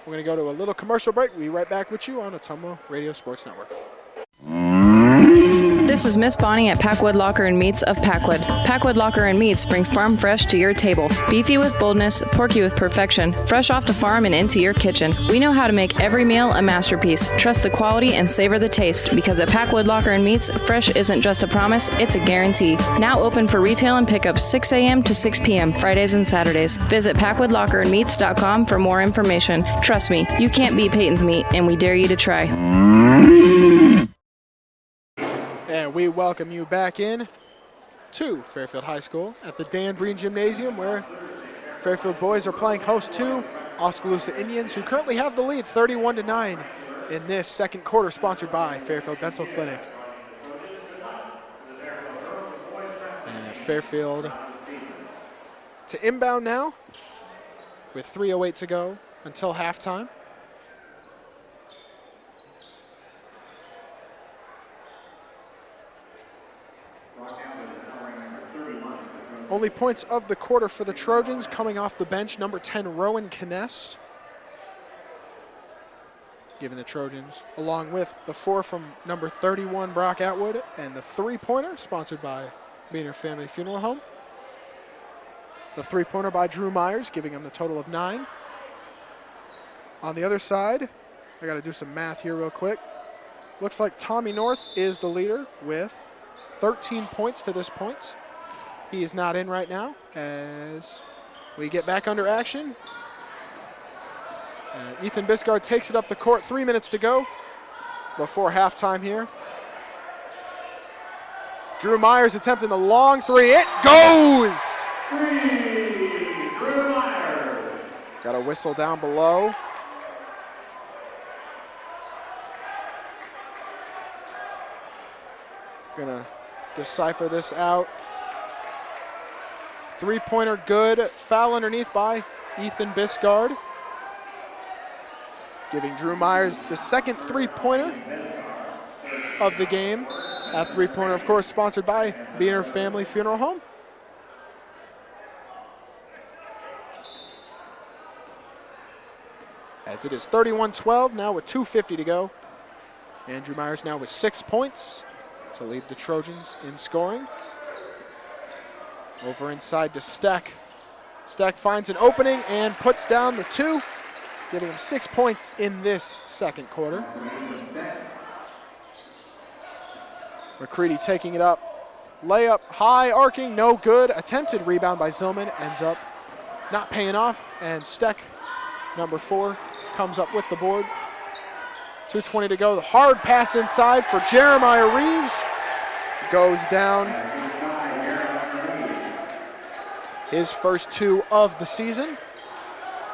We're going to go to a little commercial break. We'll be right back with you on Ottumwa Radio Sports Network.
This is Miss Bonnie at Packwood Locker and Meats of Packwood. Packwood Locker and Meats brings farm fresh to your table. Beefy with boldness, porky with perfection, fresh off the farm and into your kitchen. We know how to make every meal a masterpiece. Trust the quality and savor the taste, because at Packwood Locker and Meats, fresh isn't just a promise, it's a guarantee. Now open for retail and pickup 6 a.m. to 6 p.m. Fridays and Saturdays. Visit PackwoodLockerandMeats.com for more information. Trust me, you can't beat Peyton's Meat, and we dare you to try.
And we welcome you back in to Fairfield High School at the Dan Breen Gymnasium, where Fairfield boys are playing host to Oskaloosa Indians, who currently have the lead 31-9 in this second quarter, sponsored by Fairfield Dental Clinic. And Fairfield to inbound now with 3:08 to go until halftime. Only points of the quarter for the Trojans, coming off the bench, number 10, Rowan Kness, giving the Trojans, along with the 4 from number 31, Brock Atwood, and the 3-pointer, sponsored by Beaner Family Funeral Home. The 3-pointer by Drew Myers, giving him the total of 9. On the other side, I got to do some math here real quick. Looks like Tommy North is the leader with 13 points to this point. He is not in right now as we get back under action. Ethan Biscard takes it up the court, 3 minutes to go before halftime here. Drew Myers attempting the long 3, it goes! Drew Myers. Got a whistle down below. Gonna decipher this out. 3-pointer good, foul underneath by Ethan Biscard, giving Drew Myers the second 3-pointer of the game. That 3-pointer, of course, sponsored by Beaner Family Funeral Home. As it is 31-12 now with 2:50 to go. Andrew Myers now with 6 points to lead the Trojans in scoring. Over inside to Steck. Steck finds an opening and puts down the 2, giving him 6 points in this second quarter. McCready taking it up. Layup high, arcing, no good. Attempted rebound by Zillman, ends up not paying off. And Steck, number 4, comes up with the board. 2:20 to go. The hard pass inside for Jeremiah Reeves. Goes down. His first 2 of the season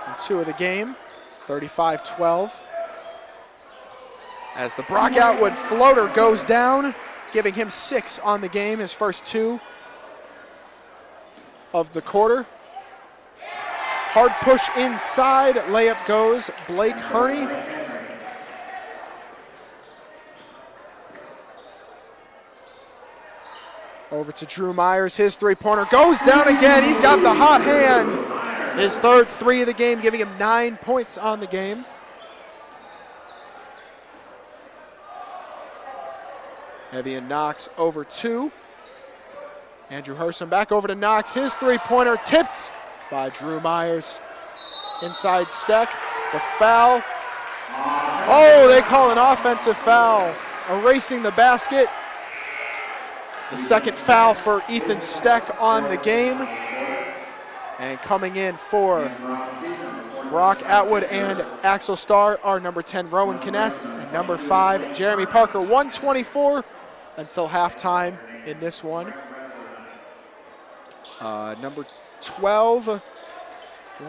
and 2 of the game, 35-12. As the Brock Atwood floater goes down, giving him 6 on the game, his first 2 of the quarter. Hard push inside, layup goes Blake Herney. Over to Drew Myers, his 3-pointer goes down again. He's got the hot hand. His third 3 of the game, giving him 9 points on the game. Evian Knox over 2. Andrew Herson back over to Knox. His 3-pointer tipped by Drew Myers. Inside Steck, the foul. Oh, they call an offensive foul, erasing the basket. The second foul for Ethan Steck on the game. And coming in for Brock Atwood and Axel Starr are number 10, Rowan Kness, and number 5, Jeremy Parker. 1:24 until halftime in this one. Number 12,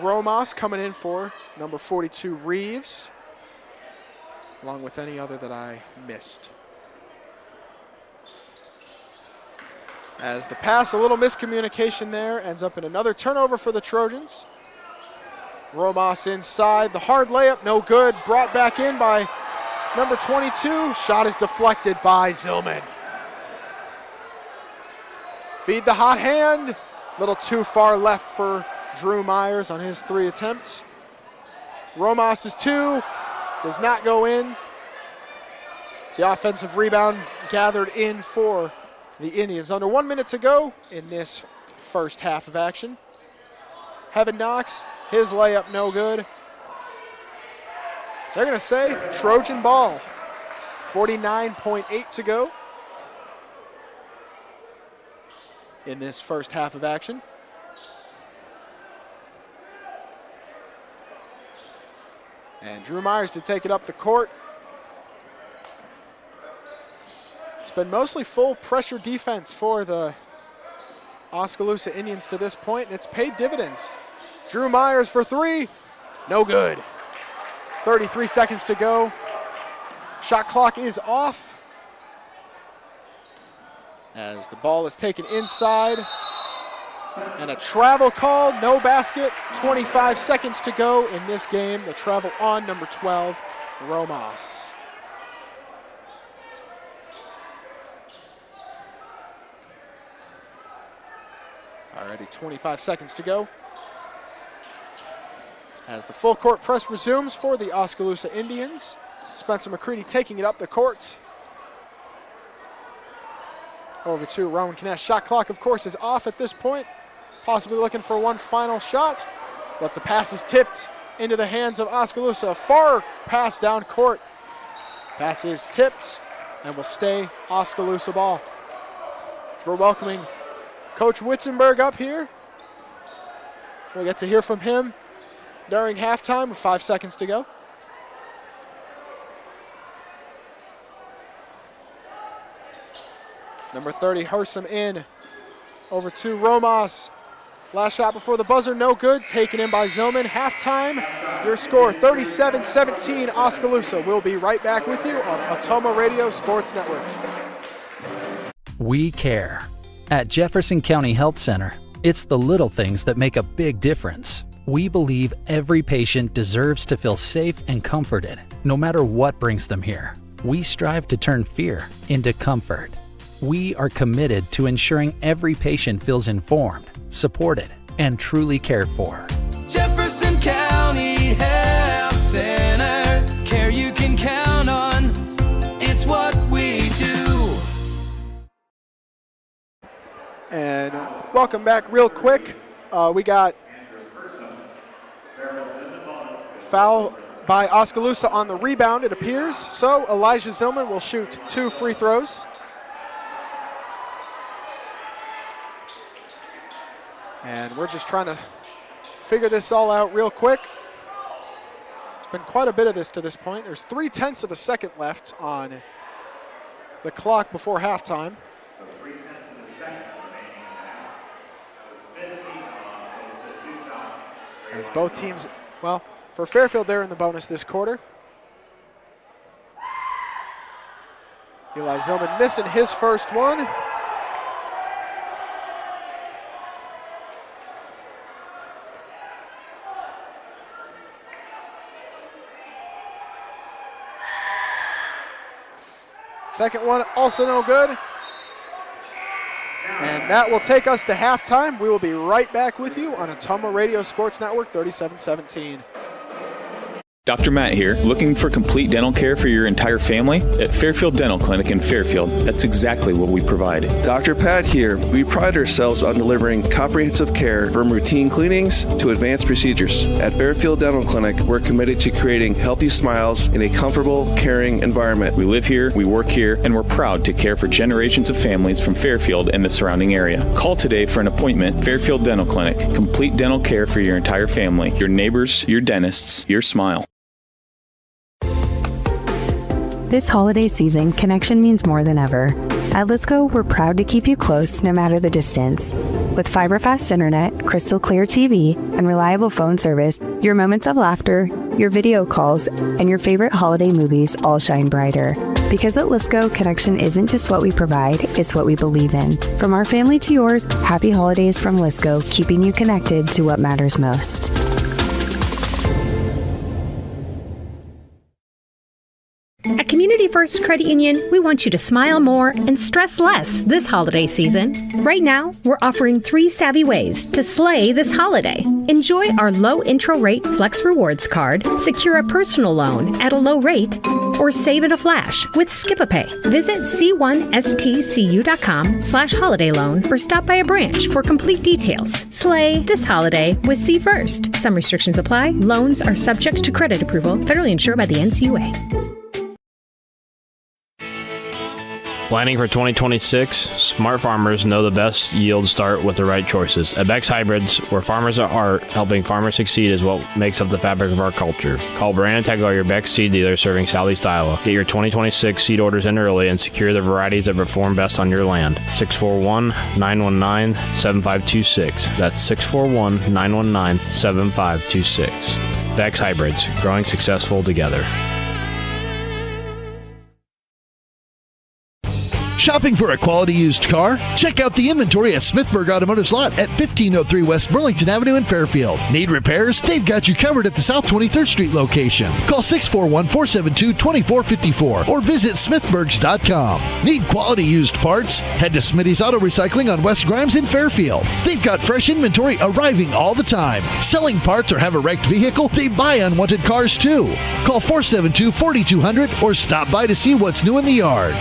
Romas coming in for number 42, Reeves, along with any other that I missed. As the pass, a little miscommunication there, ends up in another turnover for the Trojans. Romas inside, the hard layup, no good. Brought back in by number 22. Shot is deflected by Zillman. Feed the hot hand. Little too far left for Drew Myers on his 3 attempts. Romas' 2 does not go in. The offensive rebound gathered in for the Indians. Under 1 minute to go in this first half of action. Heaven Knox, his layup no good. They're going to say Trojan ball. 49.8 to go in this first half of action. And Drew Myers to take it up the court. It's been mostly full pressure defense for the Oskaloosa Indians to this point, and it's paid dividends. Drew Myers for 3, no good. 33 seconds to go. Shot clock is off as the ball is taken inside. And a travel call, no basket. 25 seconds to go in this game. The travel on number 12, Romas. Already 25 seconds to go. As the full court press resumes for the Oskaloosa Indians. Spencer McCready taking it up the court. Over to Rowan Kness. Shot clock, of course, is off at this point. Possibly looking for one final shot, but the pass is tipped into the hands of Oskaloosa. A far pass down court. Pass is tipped and will stay Oskaloosa ball. We're welcoming Coach Witzenberg up here. We'll get to hear from him during halftime with 5 seconds to go. Number 30, Hersom in. Over to Romas. Last shot before the buzzer, no good. Taken in by Zillman. Halftime, your score 37-17 Oskaloosa. We'll be right back with you on Ottumwa Radio Sports Network.
We care. At Jefferson County Health Center, it's the little things that make a big difference. We believe every patient deserves to feel safe and comforted, no matter what brings them here. We strive to turn fear into comfort. We are committed to ensuring every patient feels informed, supported, and truly cared for.
Jefferson County Health Center, care you can count on. It's what we do.
And welcome back real quick. We got foul by Oskaloosa on the rebound, it appears. So Elijah Zillman will shoot 2 free throws. And we're just trying to figure this all out real quick. It's been quite a bit of this to this point. There's 0.3 of a second left on the clock before halftime. As both teams, well, for Fairfield, they're in the bonus this quarter. Eli Zillman missing his first one. Second one also no good. And that will take us to halftime. We will be right back with you on Ottumwa Radio Sports Network 37-17.
Dr. Matt here. Looking for complete dental care for your entire family? At Fairfield Dental Clinic in Fairfield, that's exactly what we provide.
Dr. Pat here. We pride ourselves on delivering comprehensive care from routine cleanings to advanced procedures. At Fairfield Dental Clinic, we're committed to creating healthy smiles in a comfortable, caring environment.
We live here, we work here, and we're proud to care for generations of families from Fairfield and the surrounding area. Call today for an appointment. Fairfield Dental Clinic. Complete dental care for your entire family, your neighbors, your dentists, your smile.
This holiday season, connection means more than ever. At Let's Go, we're proud to keep you close no matter the distance. With fiber-fast internet, crystal clear TV, and reliable phone service, your moments of laughter, your video calls, and your favorite holiday movies all shine brighter. Because at Let's Go, connection isn't just what we provide, it's what we believe in. From our family to yours, happy holidays from Let's Go, keeping you connected to what matters most.
At Community First Credit Union, we want you to smile more and stress less this holiday season. Right now, we're offering 3 savvy ways to slay this holiday. Enjoy our low intro rate Flex Rewards card, secure a personal loan at a low rate, or save in a flash with Skip-a-Pay. Visit c1stcu.com/holiday loan or stop by a branch for complete details. Slay this holiday with C First. Some restrictions apply. Loans are subject to credit approval, federally insured by the NCUA.
Planning for 2026? Smart farmers know the best yields start with the right choices. At Beck's Hybrids, where farmers are art, helping farmers succeed is what makes up the fabric of our culture. Call Brandon Tegeler, your Beck's seed dealer serving Southeast Iowa. Get your 2026 seed orders in early and secure the varieties that perform best on your land. 641-919-7526. That's 641-919-7526. Beck's Hybrids, growing successful together.
Shopping for a quality used car? Check out the inventory at Smithburg Automotive's lot at 1503 West Burlington Avenue in Fairfield. Need repairs? They've got you covered at the South 23rd Street location. Call 641-472-2454 or visit smithburgs.com. Need quality used parts? Head to Smitty's Auto Recycling on West Grimes in Fairfield. They've got fresh inventory arriving all the time. Selling parts or have a wrecked vehicle? They buy unwanted cars too. Call 472-4200 or stop by to see what's new in the yard.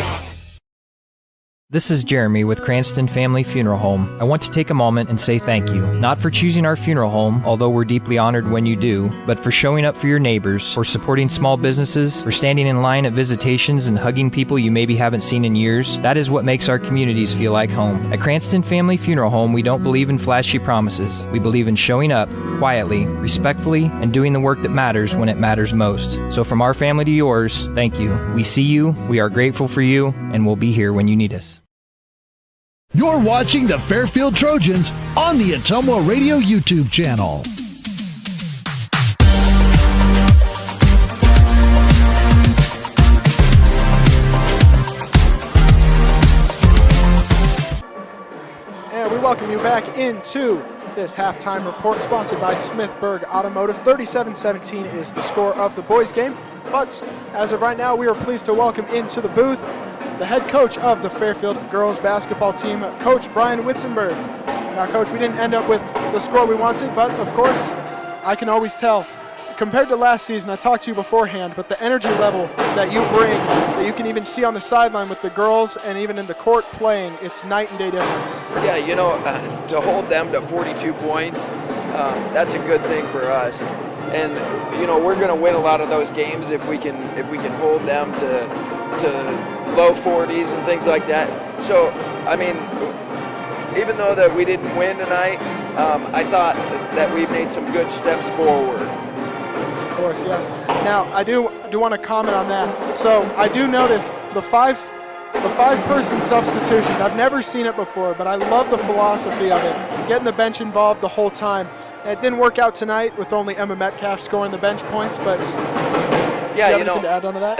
This is Jeremy with Cranston Family Funeral Home. I want to take a moment and say thank you, not for choosing our funeral home, although we're deeply honored when you do, but for showing up for your neighbors, for supporting small businesses, for standing in line at visitations and hugging people you maybe haven't seen in years. That is what makes our communities feel like home. At Cranston Family Funeral Home, we don't believe in flashy promises. We believe in showing up quietly, respectfully, and doing the work that matters when it matters most. So from our family to yours, thank you. We see you, we are grateful for you, and we'll be here when you need us.
You're watching the Fairfield Trojans on the Ottumwa Radio YouTube channel.
And we welcome you back into this halftime report sponsored by Smithburg Automotive. 37-17 is the score of the boys game. But as of right now, we are pleased to welcome into the booth the head coach of the Fairfield girls basketball team, Coach Brian Witzenberg. Now, Coach, we didn't end up with the score we wanted, but of course, I can always tell. Compared to last season, I talked to you beforehand, but the energy level that you bring, that you can even see on the sideline with the girls and even in the court playing, it's night and day difference.
Yeah, you know, to hold them to 42 points, that's a good thing for us. And, you know, we're going to win a lot of those games if we can hold them to low 40s and things like that. So, I mean, even though that we didn't win tonight, I thought that we made some good steps forward.
Of course, yes. Now, I do want to comment on that. So, I do notice the five-person substitutions. I've never seen it before, but I love the philosophy of it, getting the bench involved the whole time. And it didn't work out tonight with only Emma Metcalf scoring the bench points, but
yeah,
you know, to add on to that?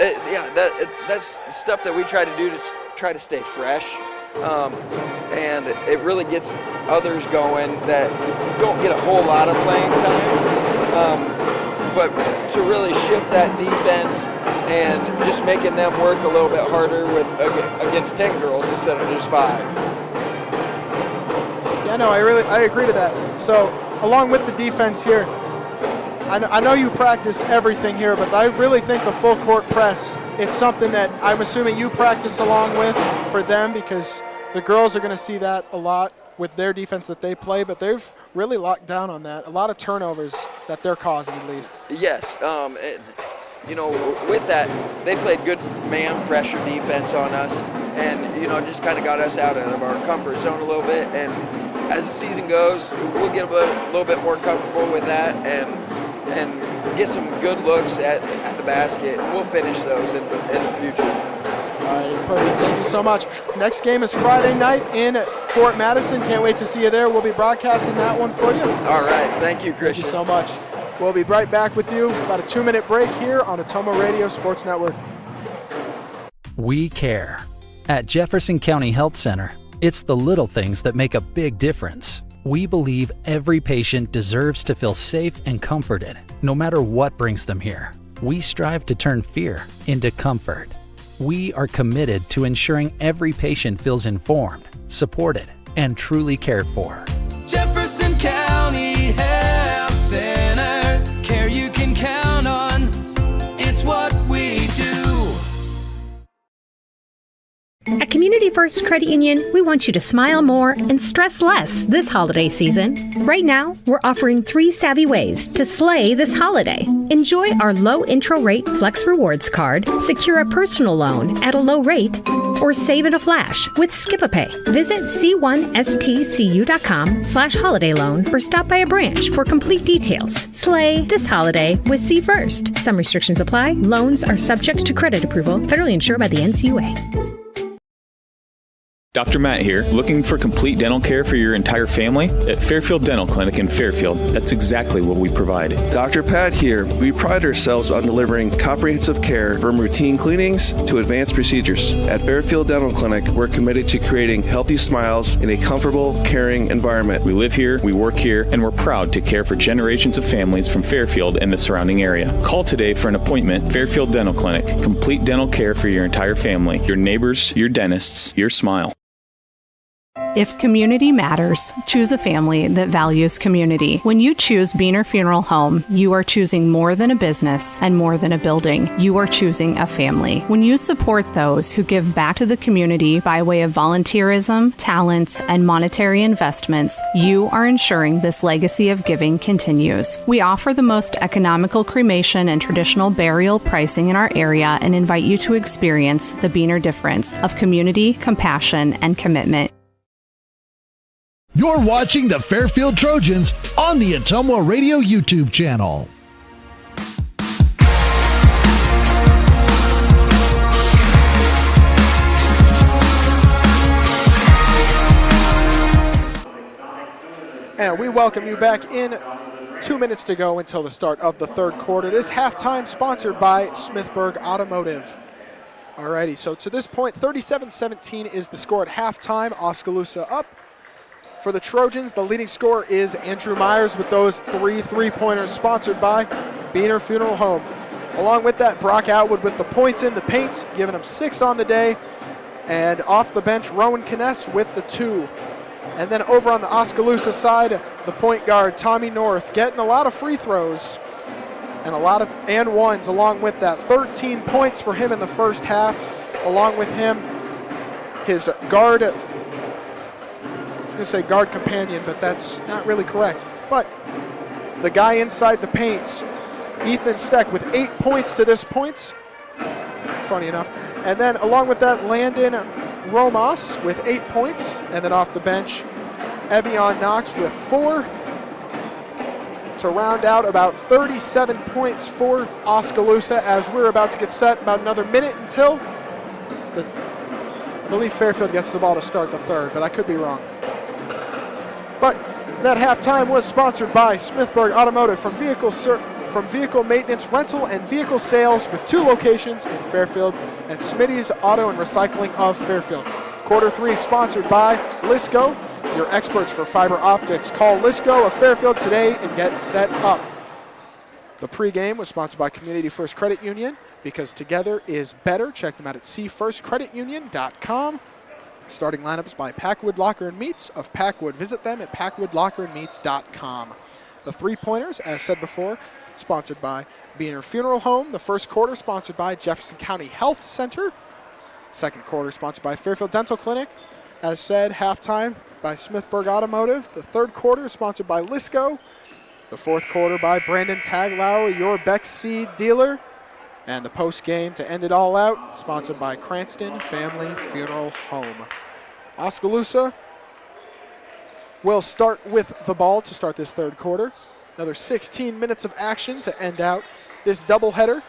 That's stuff that we try to do to try to stay fresh, and it really gets others going that don't get a whole lot of playing time. But to really shift that defense and just making them work a little bit harder against 10 girls instead of just 5.
Yeah, no, I agree to that. So along with the defense here, I know you practice everything here, but I really think the full court press, it's something that I'm assuming you practice along with for them, because the girls are going to see that a lot with their defense that they play, but they've really locked down on that. A lot of turnovers that they're causing, at least.
Yes. With that, they played good man pressure defense on us, and just kind of got us out of our comfort zone a little bit. And as the season goes, we'll get a little bit more comfortable with that and get some good looks at the basket. And we'll finish those in the future.
All right, perfect. Thank you so much. Next game is Friday night in Fort Madison. Can't wait to see you there. We'll be broadcasting that one for you.
All right. Thank you, Christian.
Thank you so much. We'll be right back with you. About a 2-minute break here on Ottumwa Radio Sports Network.
We care. At Jefferson County Health Center, it's the little things that make a big difference. We believe every patient deserves to feel safe and comforted, no matter what brings them here. We strive to turn fear into comfort. We are committed to ensuring every patient feels informed, supported, and truly cared for.
Jefferson County Health Center, care you can count on. It's what we do.
At Community First Credit Union, we want you to smile more and stress less this holiday season. Right now, we're offering 3 savvy ways to slay this holiday. Enjoy our low intro rate Flex Rewards card, secure a personal loan at a low rate, or save in a flash with Skip-a-Pay. Visit c1stcu.com/holiday loan or stop by a branch for complete details. Slay this holiday with C First. Some restrictions apply. Loans are subject to credit approval, federally insured by the NCUA.
Dr. Matt here. Looking for complete dental care for your entire family? At Fairfield Dental Clinic in Fairfield, that's exactly what we provide.
Dr. Pat here. We pride ourselves on delivering comprehensive care from routine cleanings to advanced procedures. At Fairfield Dental Clinic, we're committed to creating healthy smiles in a comfortable, caring environment.
We live here, we work here, and we're proud to care for generations of families from Fairfield and the surrounding area. Call today for an appointment. Fairfield Dental Clinic. Complete dental care for your entire family, your neighbors, your dentists, your smile.
If community matters, choose a family that values community. When you choose Beaner Funeral Home, you are choosing more than a business and more than a building. You are choosing a family. When you support those who give back to the community by way of volunteerism, talents, and monetary investments, you are ensuring this legacy of giving continues. We offer the most economical cremation and traditional burial pricing in our area and invite you to experience the Beaner difference of community, compassion, and commitment.
You're watching the Fairfield Trojans on the Ottumwa Radio YouTube channel.
And we welcome you back in. 2 minutes to go until the start of the third quarter. This halftime sponsored by Smithburg Automotive. Alrighty, so to this point, 37-17 is the score at halftime. Oskaloosa up. For the Trojans, the leading scorer is Andrew Myers with those 3 3-pointers sponsored by Beaner Funeral Home. Along with that, Brock Atwood with the points in the paint, giving him 6 on the day. And off the bench, Rowan Kness with the 2. And then over on the Oskaloosa side, the point guard, Tommy North, getting a lot of free throws and a lot of and ones along with that. 13 points for him in the first half. Along with him, his guard, I was going to say guard companion, but that's not really correct. But the guy inside the paint, Ethan Steck, with 8 points to this point. Funny enough. And then along with that, Landon Romas with 8 points. And then off the bench, Evian Knox with 4. To round out about 37 points for Oskaloosa as we're about to get set. About another minute until I believe Fairfield gets the ball to start the third, but I could be wrong. But that halftime was sponsored by Smithburg Automotive from vehicle maintenance, rental, and vehicle sales with 2 locations in Fairfield and Smitty's Auto and Recycling of Fairfield. Quarter 3 sponsored by Lisco, your experts for fiber optics. Call Lisco of Fairfield today and get set up. The pregame was sponsored by Community First Credit Union because together is better. Check them out at cfirstcreditunion.com. Starting lineups by Packwood Locker and Meats of Packwood. Visit them at packwoodlockerandmeats.com. The three-pointers, as said before, sponsored by Beaner Funeral Home. The first quarter sponsored by Jefferson County Health Center. Second quarter sponsored by Fairfield Dental Clinic. As said, halftime by Smithburg Automotive. The third quarter sponsored by Lisco. The fourth quarter by Brandon Taglauer, your Beck Seed dealer. And the post game to end it all out, sponsored by Cranston Family Funeral Home. Oskaloosa will start with the ball to start this third quarter. Another 16 minutes of action to end out this doubleheader.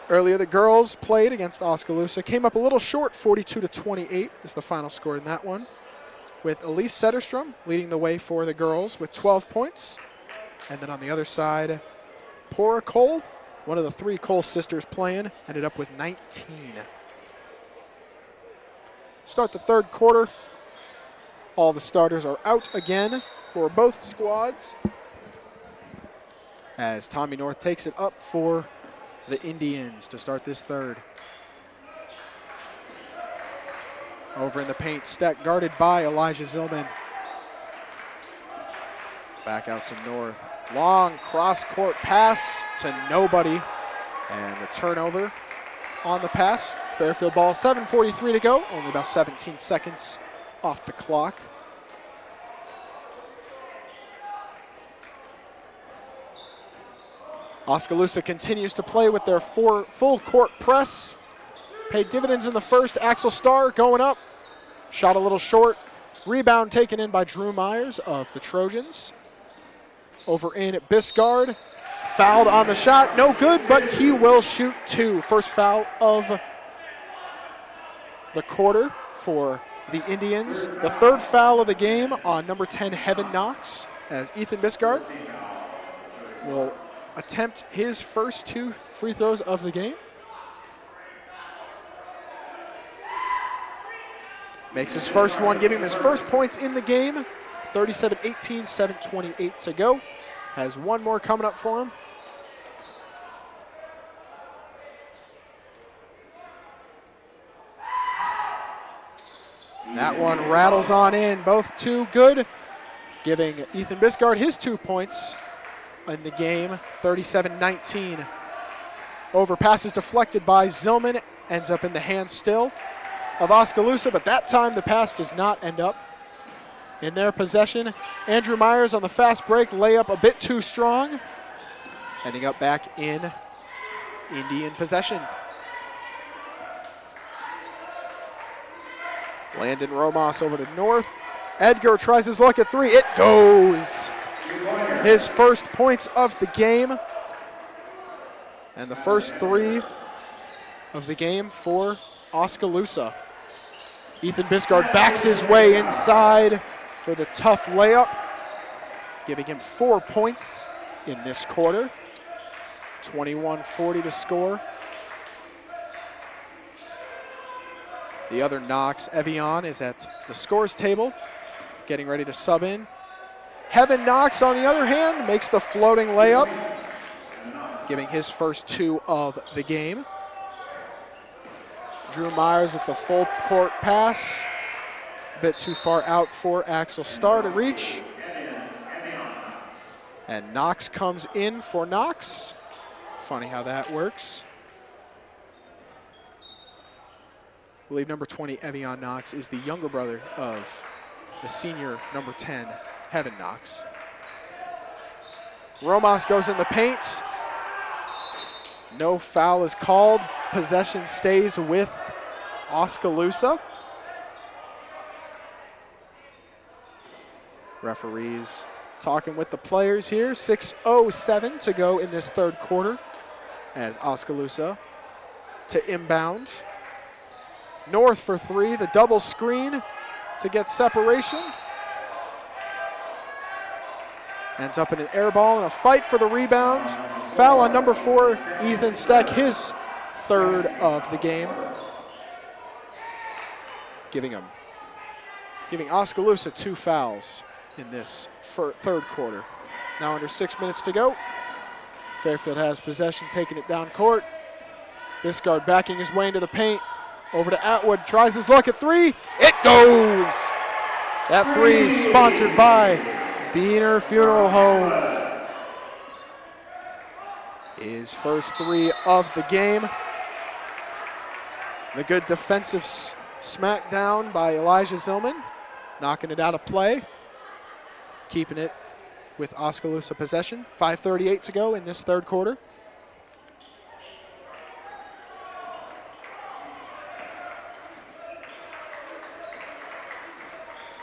Earlier, the girls played against Oskaloosa. Came up a little short, 42-28 is the final score in that one, with Elise Setterstrom leading the way for the girls with 12 points. And then on the other side, Pora Cole, one of the three Cole sisters playing, ended up with 19. Start the third quarter. All the starters are out again for both squads, as Tommy North takes it up for the Indians to start this third. Over in the paint, Steck guarded by Elijah Zillman. Back out to North. Long cross-court pass to nobody. And the turnover on the pass. Fairfield ball, 7:43 to go. Only about 17 seconds off the clock. Oskaloosa continues to play with their full court press. Paid dividends in the first. Axel Starr going up. Shot a little short. Rebound taken in by Drew Myers of the Trojans. Over in at Biscard. Fouled on the shot. No good, but he will shoot two. First foul of the quarter for the Indians. The third foul of the game on number 10, Heaven Knox, as Ethan Biscard will attempt his first two free throws of the game. Makes his first one, giving him his first points in the game. 37-18, 7:28 to go. Has one more coming up for him. That one rattles on in, both too good, giving Ethan Biscard his 2 points in the game, 37-19. Over passes deflected by Zillman, ends up in the hand still of Oskaloosa, but that time the pass does not end up in their possession. Andrew Myers on the fast break, layup a bit too strong, ending up back in Indian possession. Landon Romas over to North. Edgar tries his luck at three. It goes. His first points of the game. And the first three of the game for Oskaloosa. Ethan Biscard backs his way inside for the tough layup, giving him 4 points in this quarter. 21-40 to score. The other Knox, Evian, is at the scores table, getting ready to sub in. Heaven Knox, on the other hand, makes the floating layup, giving his first two of the game. Drew Myers with the full court pass. A bit too far out for Axel Starr to reach. And Knox comes in for Knox. Funny how that works. I believe number 20, Evian Knox, is the younger brother of the senior number 10, Heaven Knox. Romas goes in the paint. No foul is called. Possession stays with Oskaloosa. Referees talking with the players here. 6:07 to go in this third quarter as Oskaloosa to inbound. North for three, the double screen to get separation. Ends up in an air ball and a fight for the rebound. Foul on number 4, Ethan Steck, his third of the game. Giving Oskaloosa 2 fouls in this third quarter. Now under 6 minutes to go. Fairfield has possession, taking it down court. Biscard backing his way into the paint. Over to Atwood, tries his luck at three. It goes! That three sponsored by Beaner Funeral Home. His first three of the game. The good defensive smackdown by Elijah Zillman, knocking it out of play, keeping it with Oskaloosa possession. 5:38 to go in this third quarter.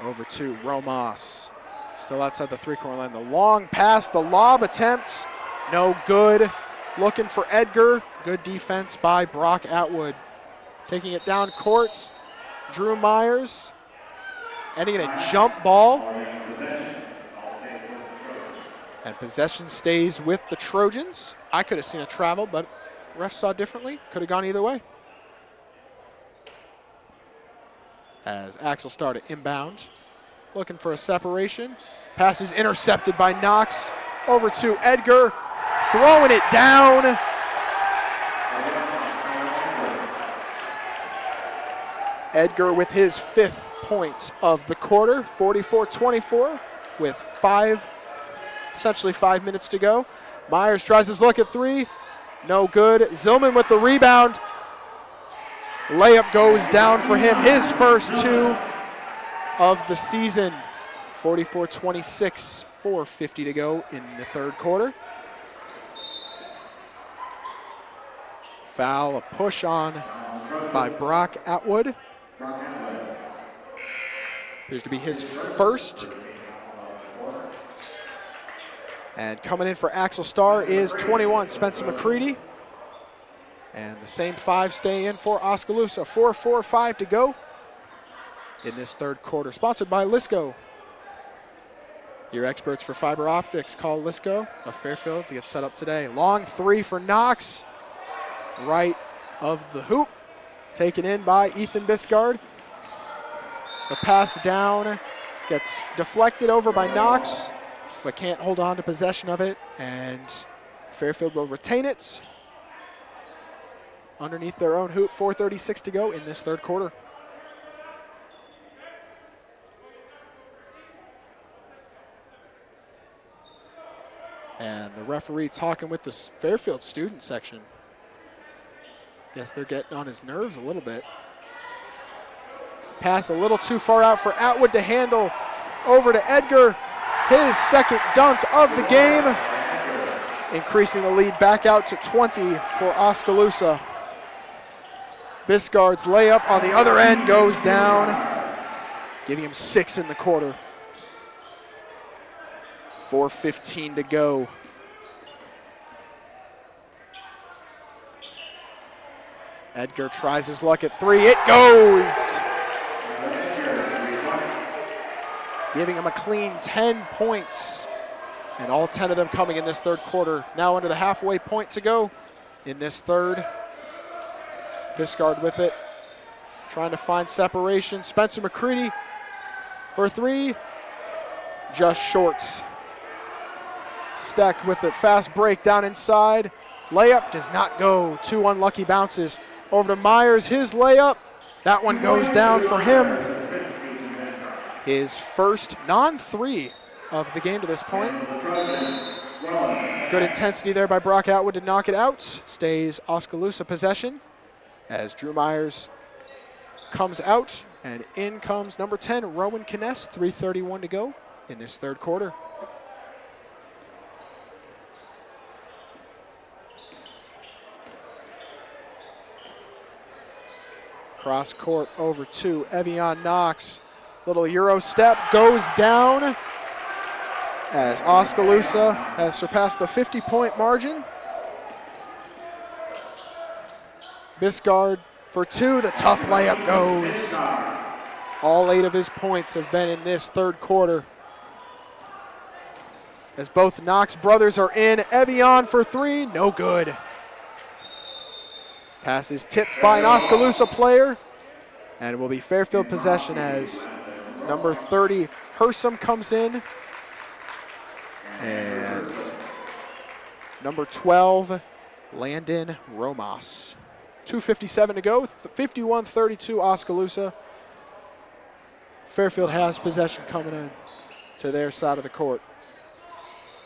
Over to Romas. Still outside the three-corner line. The long pass, the lob attempts, no good. Looking for Edgar. Good defense by Brock Atwood. Taking it down courts, Drew Myers. Ending in a jump ball. And possession stays with the Trojans. I could have seen a travel, but refs saw differently. Could have gone either way. As Axel started inbound, looking for a separation. Pass is intercepted by Knox. Over to Edgar, throwing it down. Edgar with his 5th point of the quarter, 44-24, with essentially 5 minutes to go. Myers tries his look at three, no good. Zillman with the rebound. Layup goes down for him, his first two of the season. 44-26, 4:50 to go in the third quarter. Foul, a push on by Brock Atwood. Appears to be his first. And coming in for Axel Starr is 21, Spencer McCready. And the same 5 stay in for Oskaloosa. 4:45 to go in this third quarter. Sponsored by Lisco. Your experts for fiber optics. Call Lisco of Fairfield to get set up today. Long three for Knox. Right of the hoop. Taken in by Ethan Biscard. The pass down gets deflected over by Knox, but can't hold on to possession of it, and Fairfield will retain it underneath their own hoop. 4:36 to go in this third quarter. And the referee talking with the Fairfield student section. Guess they're getting on his nerves a little bit. Pass a little too far out for Atwood to handle. Over to Edgar. His second dunk of the game. Increasing the lead back out to 20 for Oskaloosa. Biscard's layup on the other end goes down, giving him 6 in the quarter. 4:15 to go. Edgar tries his luck at three. It goes! Giving him a clean 10 points. And all 10 of them coming in this third quarter. Now under the halfway point to go in this third. Biscard with it. Trying to find separation. Spencer McCready for three. Just shorts. Steck with it. Fast break down inside. Layup does not go. 2 unlucky bounces. Over to Myers. His layup. That one goes down for him. His first non-3 of the game to this point. Good intensity there by Brock Atwood to knock it out. Stays Oskaloosa possession as Drew Myers comes out, and in comes number 10, Rowan Kness. 3:31 to go in this third quarter. Cross court over to Evian Knox. Little Euro step goes down as Oskaloosa has surpassed the 50-point margin. Biscard for two, the tough layup goes. All 8 of his points have been in this third quarter. As both Knox brothers are in, Evian for three, no good. Pass is tipped by an Oskaloosa player, and it will be Fairfield possession as number 30, Hersom, comes in. And number 12, Landon Romas. 2:57 to go, 51-32 Oskaloosa. Fairfield has possession coming in. to their side of the court.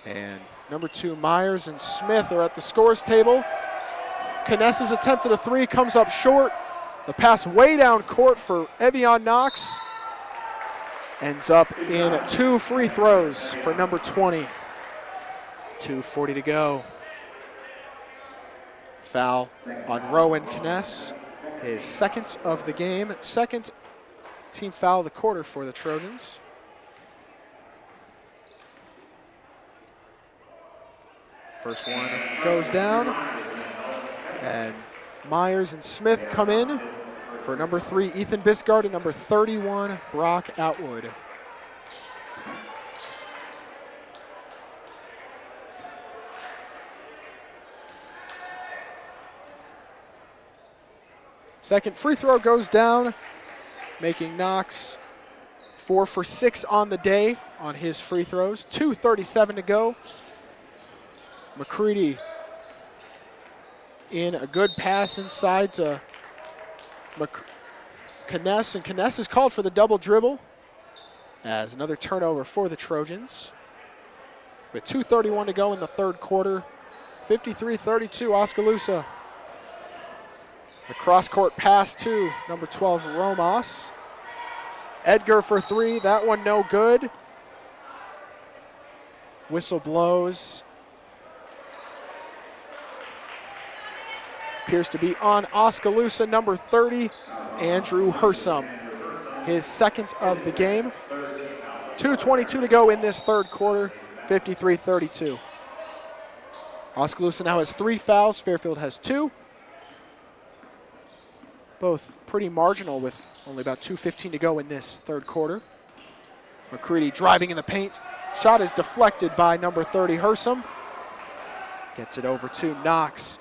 And number 2, Myers and Smith are at the scores table. Kness's attempted a 3, comes up short. The pass way down court for Evian Knox. Ends up in 2 free throws for number 20. 2:40 to go. Foul on Rowan Kness, his second of the game, second team foul of the quarter for the Trojans. First one goes down, and Myers and Smith come in for number 3, Ethan Biscard, and number 31, Brock Atwood. Second free throw goes down, making Knox 4 for 6 on the day on his free throws. 2:37 to go. McCready in a good pass inside to Kness, and Kness is called for the double dribble as another turnover for the Trojans. With 2:31 to go in the third quarter, 53-32 Oskaloosa. The cross-court pass to number 12, Romas. Edgar for 3, that one no good. Whistle blows. Appears to be on Oskaloosa, number 30, Andrew Hersom. His second of the game. 2:22 to go in this third quarter, 53-32. Oskaloosa now has 3 fouls, Fairfield has 2. Both pretty marginal with only about 2:15 to go in this third quarter. McCready driving in the paint. Shot is deflected by number 30, Hersom. Gets it over to Knox.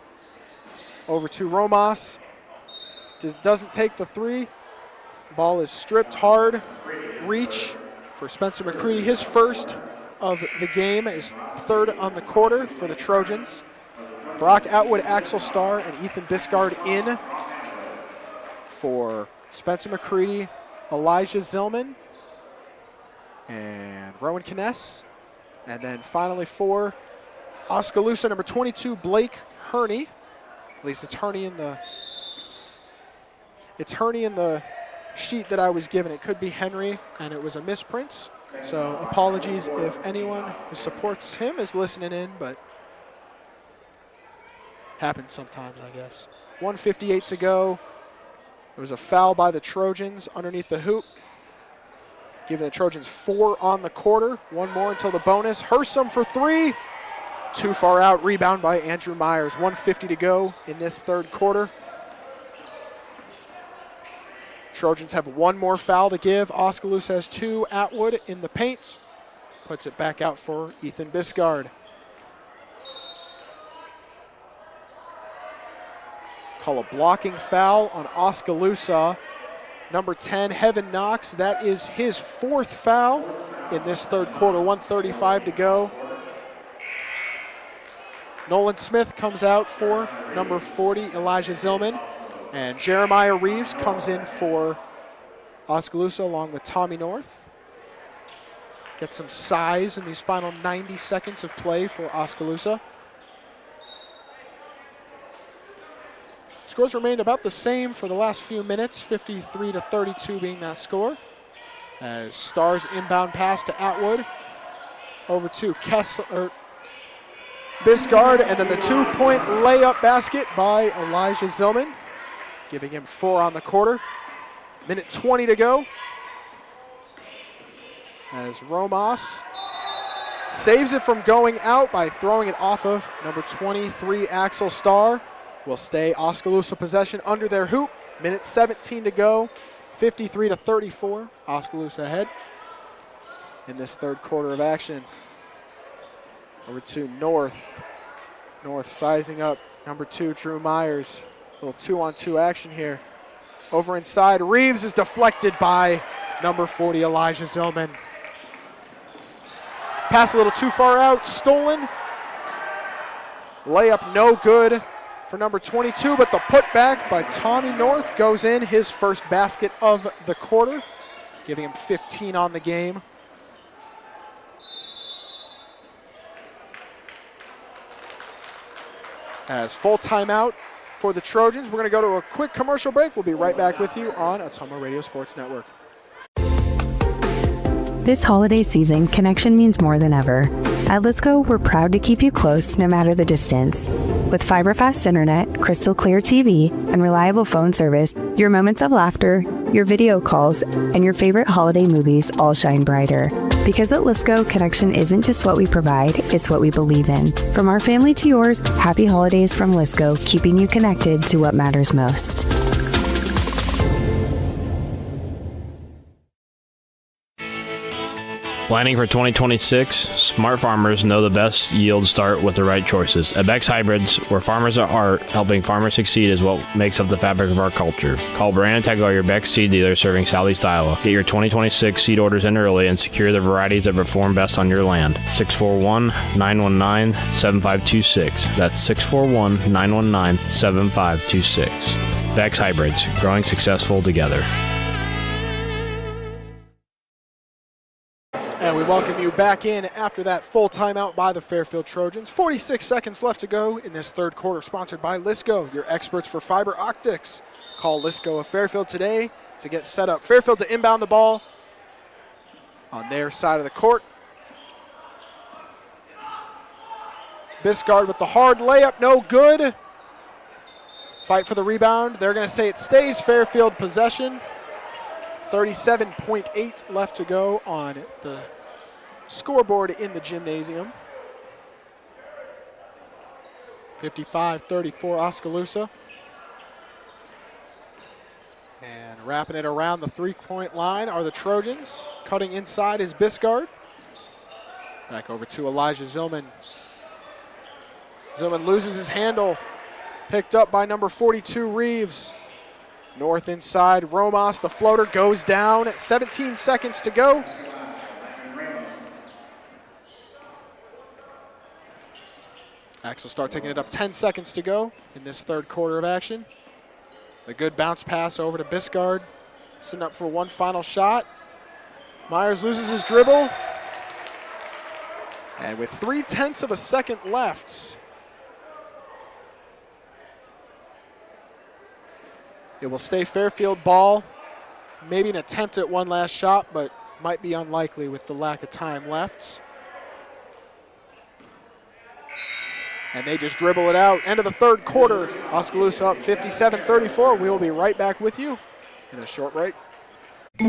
Over to Romas. Doesn't take the 3. Ball is stripped hard. Reach for Spencer McCready. His first of the game, is third on the quarter for the Trojans. Brock Atwood, Axel Starr, and Ethan Biscard in for Spencer McCready, Elijah Zillman, and Rowan Kness. And then finally for Oskaloosa, number 22, Blake Herney. At least it's Herney in the sheet that I was given. It could be Henry, and it was a misprint. So apologies if anyone who supports him is listening in, but happens sometimes, I guess. 1:58 to go. There was a foul by the Trojans underneath the hoop, giving the Trojans 4 on the quarter. 1 more until the bonus. Hersom for 3. Too far out. Rebound by Andrew Myers. 1:50 to go in this third quarter. Trojans have 1 more foul to give. Oskaloosa has 2. Atwood in the paint. Puts it back out for Ethan Biscard. Call a blocking foul on Oskaloosa. Number 10, Heaven Knox. That is his 4th foul in this third quarter. 1:35 to go. Nolan Smith comes out for number 40, Elijah Zillman. And Jeremiah Reeves comes in for Oskaloosa along with Tommy North. Get some size in these final 90 seconds of play for Oskaloosa. Scores remained about the same for the last few minutes, 53-32 being that score. As Starr's inbound pass to Atwood, over to Biscard, and then the 2-point layup basket by Elijah Zillman, giving him 4 on the quarter. Minute 20 to go. As Romas saves it from going out by throwing it off of number 23, Axel Starr. Will stay Oskaloosa possession under their hoop. Minute 17 to go. 53-34. Oskaloosa ahead in this third quarter of action. Over to North. North sizing up number 2, Drew Myers. A little 2-on-2 action here. Over inside, Reeves is deflected by number 40, Elijah Zillman. Pass a little too far out, stolen. Layup no good for number 22, but the putback by Tommy North goes in, his first basket of the quarter, giving him 15 on the game. As full timeout for the Trojans. We're going to go to a quick commercial break. We'll be right back with you on Ottumwa Radio Sports Network.
This holiday season, connection means more than ever. At Lisco, we're proud to keep you close no matter the distance. With fiber-fast internet, crystal clear TV, and reliable phone service, your moments of laughter, your video calls, and your favorite holiday movies all shine brighter. Because at Lisco, connection isn't just what we provide, it's what we believe in. From our family to yours, happy holidays from Lisco, keeping you connected to what matters most.
Planning for 2026? Smart farmers know the best yields start with the right choices. At Beck's Hybrids, where farmers are helping farmers succeed is what makes up the fabric of our culture. Call Brandon Tegeler, your Beck's seed dealer serving Southeast Iowa. Get your 2026 seed orders in early and secure the varieties that perform best on your land. 641-919-7526. That's 641-919-7526. Beck's Hybrids, growing successful together.
And we welcome you back in after that full timeout by the Fairfield Trojans. 46 seconds left to go in this third quarter, sponsored by Lisco, your experts for fiber optics. Call Lisco of Fairfield today to get set up. Fairfield to inbound the ball on their side of the court. Biscard with the hard layup, no good. Fight for the rebound. They're going to say it stays Fairfield possession. 37.8 left to go on the scoreboard in the gymnasium. 55-34 Oskaloosa. And wrapping it around the three-point line are the Trojans. Cutting inside is Biscard. Back over to Elijah Zillman. Zillman loses his handle. Picked up by number 42, Reeves. North inside, Romas, the floater goes down. 17 seconds to go. Axe will start taking it up, 10 seconds to go in this third quarter of action. A good bounce pass over to Biscard. Sitting up for one final shot. Myers loses his dribble. And with 0.3 of a second left, it will stay Fairfield ball. Maybe an attempt at one last shot, but might be unlikely with the lack of time left. And they just dribble it out. End of the third quarter. Oskaloosa up 57-34. We will be right back with you in a short break.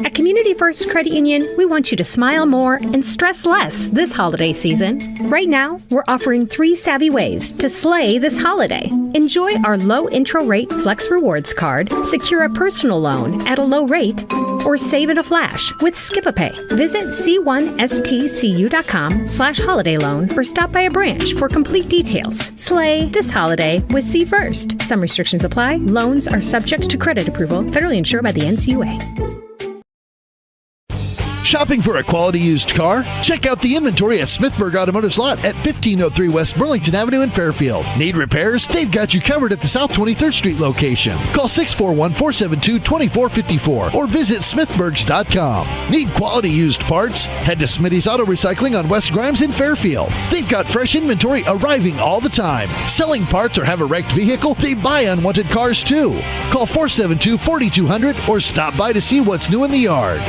At Community First Credit Union, we want you to smile more and stress less this holiday season. Right now, we're offering 3 savvy ways to slay this holiday. Enjoy our low intro rate Flex Rewards card, secure a personal loan at a low rate, or save in a flash with Skip-a-Pay. Visit c1stcu.com/holiday loan or stop by a branch for complete details. Slay this holiday with C First. Some restrictions apply. Loans are subject to credit approval, federally insured by the NCUA.
Shopping for a quality used car? Check out the inventory at Smithburg Automotive's lot at 1503 West Burlington Avenue in Fairfield. Need repairs? They've got you covered at the South 23rd Street location. Call 641-472-2454 or visit smithburgs.com. Need quality used parts? Head to Smitty's Auto Recycling on West Grimes in Fairfield. They've got fresh inventory arriving all the time. Selling parts or have a wrecked vehicle? They buy unwanted cars too. Call 472-4200 or stop by to see what's new in the yard.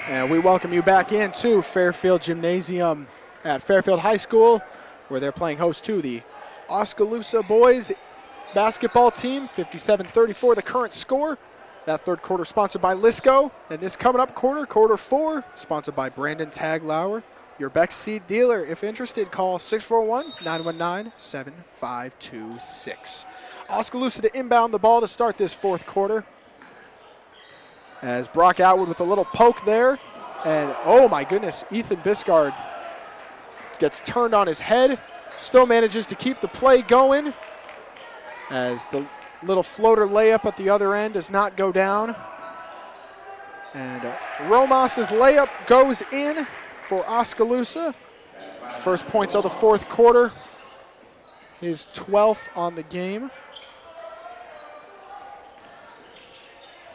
And we welcome you back into Fairfield Gymnasium at Fairfield High School, where they're playing host to the Oskaloosa Boys Basketball team. 57-34 the current score. That third quarter sponsored by Lisco. And this coming up quarter, quarter 4, sponsored by Brandon Taglauer, your Beck's seed dealer. If interested, call 641-919-7526. Oskaloosa to inbound the ball to start this fourth quarter. As Brock Atwood with a little poke there. And oh my goodness, Ethan Biscard gets turned on his head. Still manages to keep the play going. As the little floater layup at the other end does not go down. And Romas's layup goes in for Oskaloosa. First points of the fourth quarter. His 12th on the game.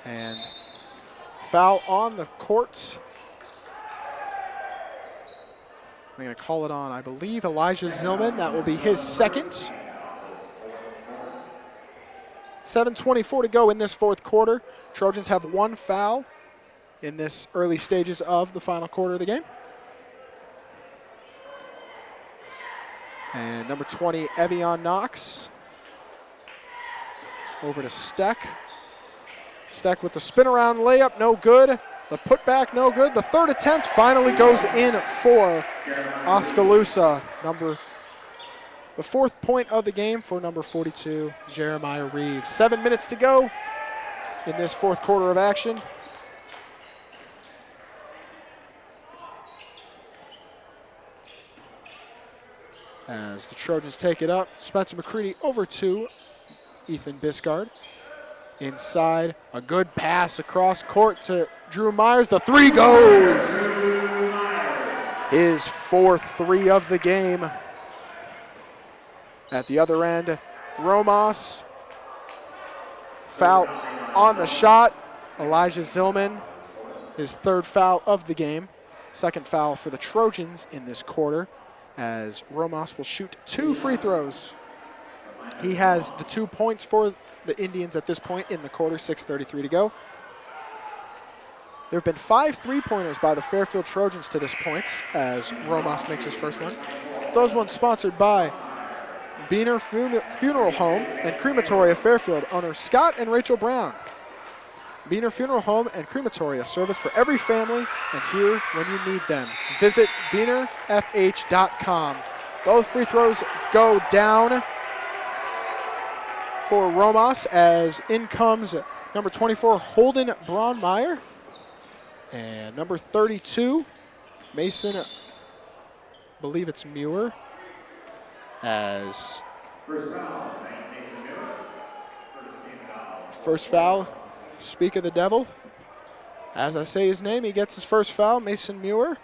And foul on the court. I'm going to call it on, I believe, Elijah Zillman. That will be his second. 7:24 to go in this fourth quarter. Trojans have one foul in this early stages of the final quarter of the game. And number 20, Evian Knox. Over to Steck. Steck with the spin around layup, no good. The putback, no good. The third attempt finally goes in for Oskaloosa. The fourth point of the game for number 42, Jeremiah Reeves. 7 minutes to go in this fourth quarter of action. As the Trojans take it up, Spencer McCready over to Ethan Biscard. Inside, a good pass across court to Drew Myers. The three goes. His fourth three of the game. At the other end, Romos. Foul on the shot. Elijah Zillman, his third foul of the game. Second foul for the Trojans in this quarter, as Romos will shoot 2 free throws. He has the 2 points for the Indians at this point in the quarter, 6:33 to go. There have been 5 3-pointers by the Fairfield Trojans to this point, as Romos makes his first one. Those ones sponsored by Beaner Funeral Home and Crematory of Fairfield, owners Scott and Rachel Brown. Beaner Funeral Home and Crematory, a service for every family and here when you need them. Visit beanerfh.com. Both free throws go down for Romos, as in comes number 24, Holden Braunmeyer, and number 32, Mason, I believe it's Muir, as first foul, speak of the devil. As I say his name, he gets his first foul, Mason Muir,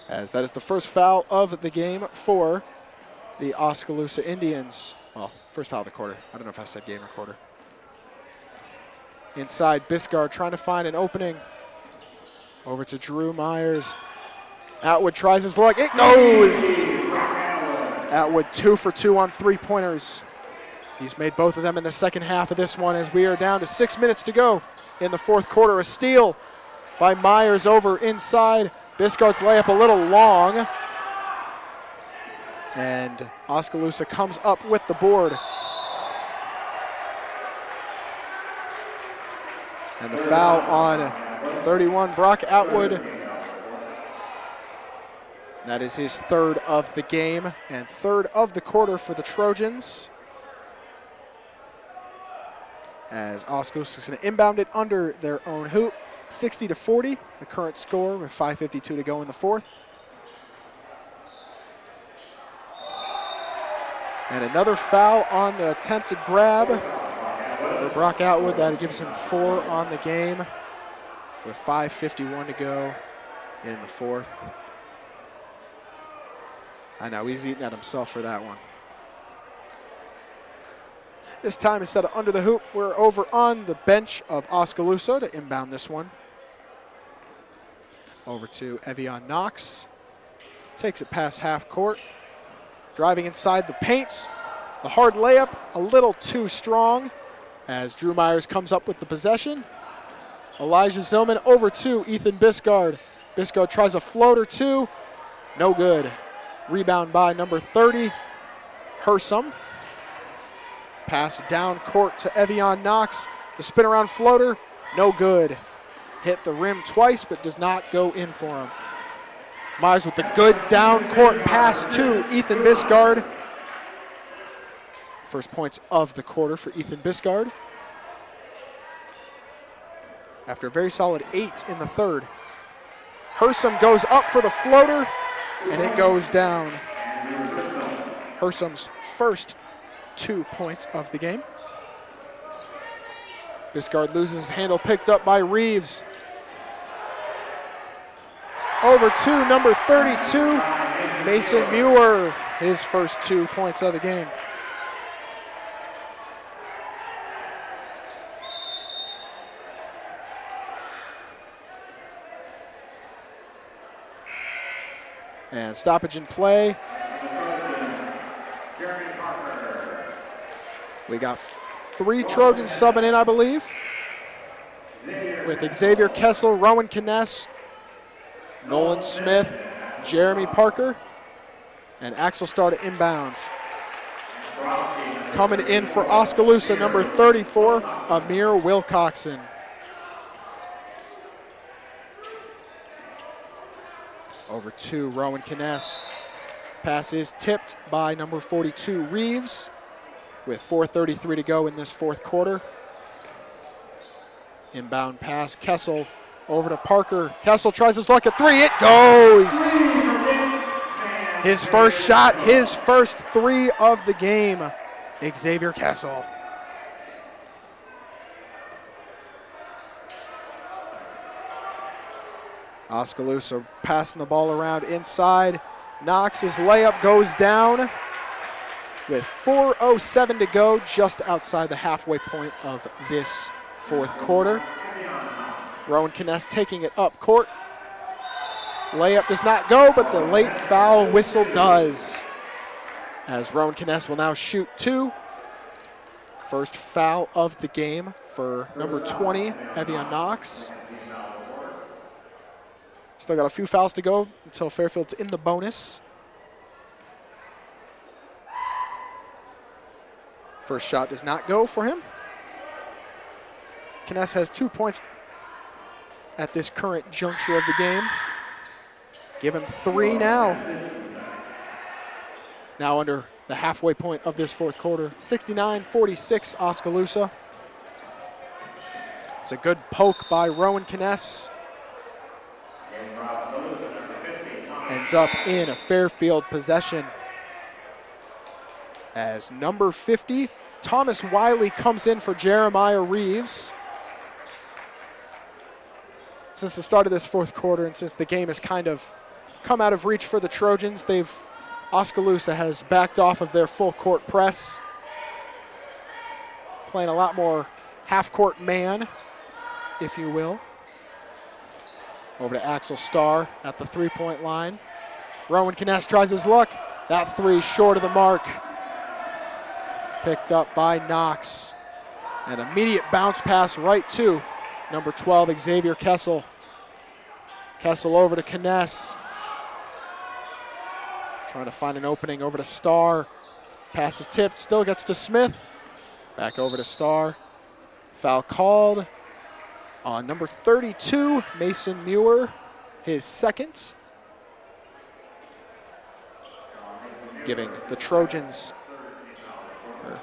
as that is the first foul of the game for the Oskaloosa Indians. Well, first foul of the quarter. I don't know if I said game or quarter. Inside, Biscard trying to find an opening. Over to Drew Myers. Atwood tries his luck. It goes! Atwood 2 for 2 on 3-pointers. He's made both of them in the second half of this one, as we are down to 6 minutes to go in the fourth quarter. A steal by Myers over inside. Biscard's layup a little long. And Oskaloosa comes up with the board. And the foul on 31, Brock Atwood. That is his third of the game and third of the quarter for the Trojans. As Oskaloosa is going to inbound it under their own hoop. 60-40, the current score with 5:52 to go in the fourth. And another foul on the attempted grab for Brock Atwood. That gives him 4 on the game with 5:51 to go in the fourth. I know, he's eating at himself for that one. This time, instead of under the hoop, we're over on the bench of Oskaloosa to inbound this one. Over to Evian Knox. Takes it past half court. Driving inside the paint. The hard layup, a little too strong, as Drew Myers comes up with the possession. Elijah Zillman over to Ethan Biscard. Biscard tries a floater too. No good. Rebound by number 30, Hersom. Pass down court to Evian Knox. The spin around floater, no good. Hit the rim twice, but does not go in for him. Myers with the good down court pass to Ethan Biscard. First points of the quarter for Ethan Biscard. After a very solid 8 in the third. Hersom goes up for the floater, and it goes down. Hersom's first 2 points of the game. Biscard loses his handle, picked up by Reeves. Over to number 32, Mason Muir, his first 2 points of the game. And stoppage in play. We got 3 Trojans subbing in, I believe, with Xavier Kessel, Rowan Kness, Nolan Smith, Jeremy Parker, and Axel Starr to inbound. Coming in for Oskaloosa, number 34, Amir Wilcoxon. Over to Rowan Kness. Pass is tipped by number 42, Reeves, with 4:33 to go in this fourth quarter. Inbound pass, Kessel over to Parker. Kessel tries his luck at 3, it goes! His first shot, his first 3 of the game, Xavier Kessel. Oskaloosa passing the ball around inside. Knox's layup goes down with 4:07 to go, just outside the halfway point of this fourth quarter. Rowan Kness taking it up court. Layup does not go, but the late foul whistle does, as Rowan Kness will now shoot 2. First foul of the game for number 20, Evian Knox. Still got a few fouls to go until Fairfield's in the bonus. First shot does not go for him. Kness has 2 points at this current juncture of the game. Give him 3 now. Now under the halfway point of this fourth quarter. 69-46 Oskaloosa. It's a good poke by Rowan Kness. Ends up in a Fairfield possession, as number 50, Thomas Wiley, comes in for Jeremiah Reeves. Since the start of this fourth quarter and since the game has kind of come out of reach for the Trojans, Oskaloosa has backed off of their full court press, playing a lot more half-court man, if you will. Over to Axel Starr at the three-point line. Rowan Kness tries his luck. That 3 short of the mark. Picked up by Knox. An immediate bounce pass right to number 12, Xavier Kessel. Kessel over to Kness. Trying to find an opening over to Starr. Pass is tipped, still gets to Smith. Back over to Starr. Foul called on number 32, Mason Muir, his second. Giving the Trojans,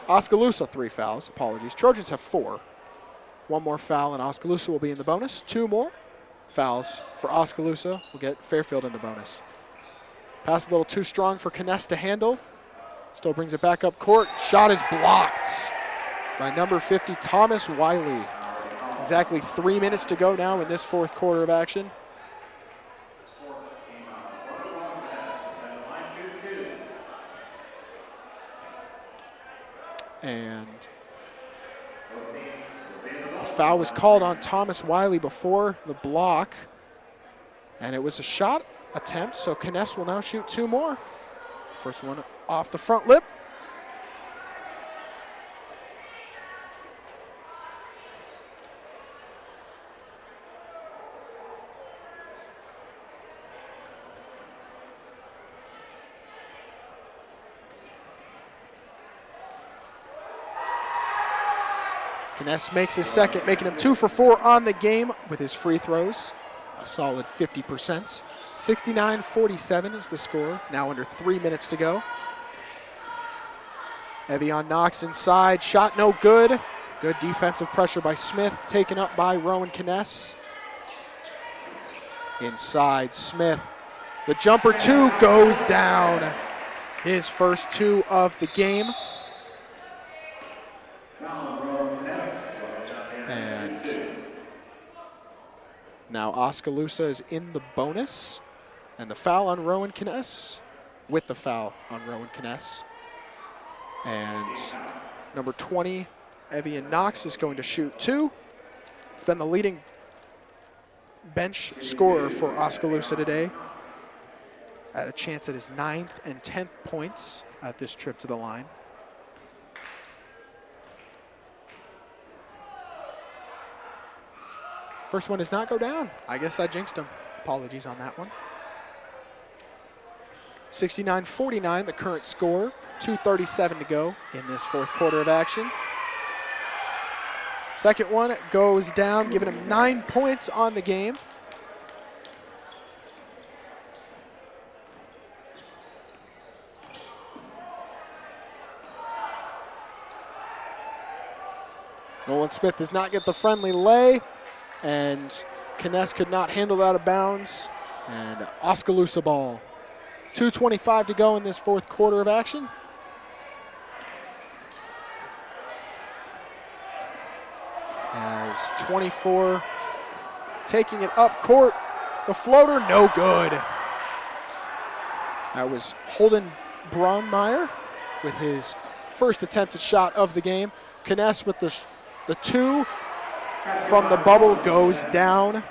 Oskaloosa 3 fouls, apologies. Trojans have 4. 1 more foul and Oskaloosa will be in the bonus. 2 more fouls for Oskaloosa will get Fairfield in the bonus. Pass a little too strong for Kness to handle. Still brings it back up court. Shot is blocked by number 50, Thomas Wiley. Exactly 3 minutes to go now in this fourth quarter of action. And a foul was called on Thomas Wiley before the block. And it was a shot attempt, so Kness will now shoot 2 more. First one off the front lip. Kness makes his second, making him 2 for 4 on the game with his free throws. A solid 50%. 69-47 is the score. Now under 3 minutes to go. Evian Knox inside. Shot no good. Good defensive pressure by Smith. Taken up by Rowan Kness. Inside Smith. The jumper 2 goes down. His first 2 of the game. Now Oskaloosa is in the bonus, and the foul on Rowan Kness, with the foul on Rowan Kness. And number 20, Evian Knox, is going to shoot 2. He's been the leading bench scorer for Oskaloosa today. at a chance at his 9th and 10th points at this trip to the line. First one does not go down. I guess I jinxed him. Apologies on that one. 69-49, the current score. 2:37 to go in this fourth quarter of action. Second one goes down, giving him 9 points on the game. Nolan Smith does not get the friendly lay, and Kness could not handle that out of bounds. And Oskaloosa ball. 2:25 to go in this fourth quarter of action. As 24 taking it up court. The floater, no good. That was Holden Braunmeyer with his first attempted shot of the game. Kness with the two from the bubble goes down.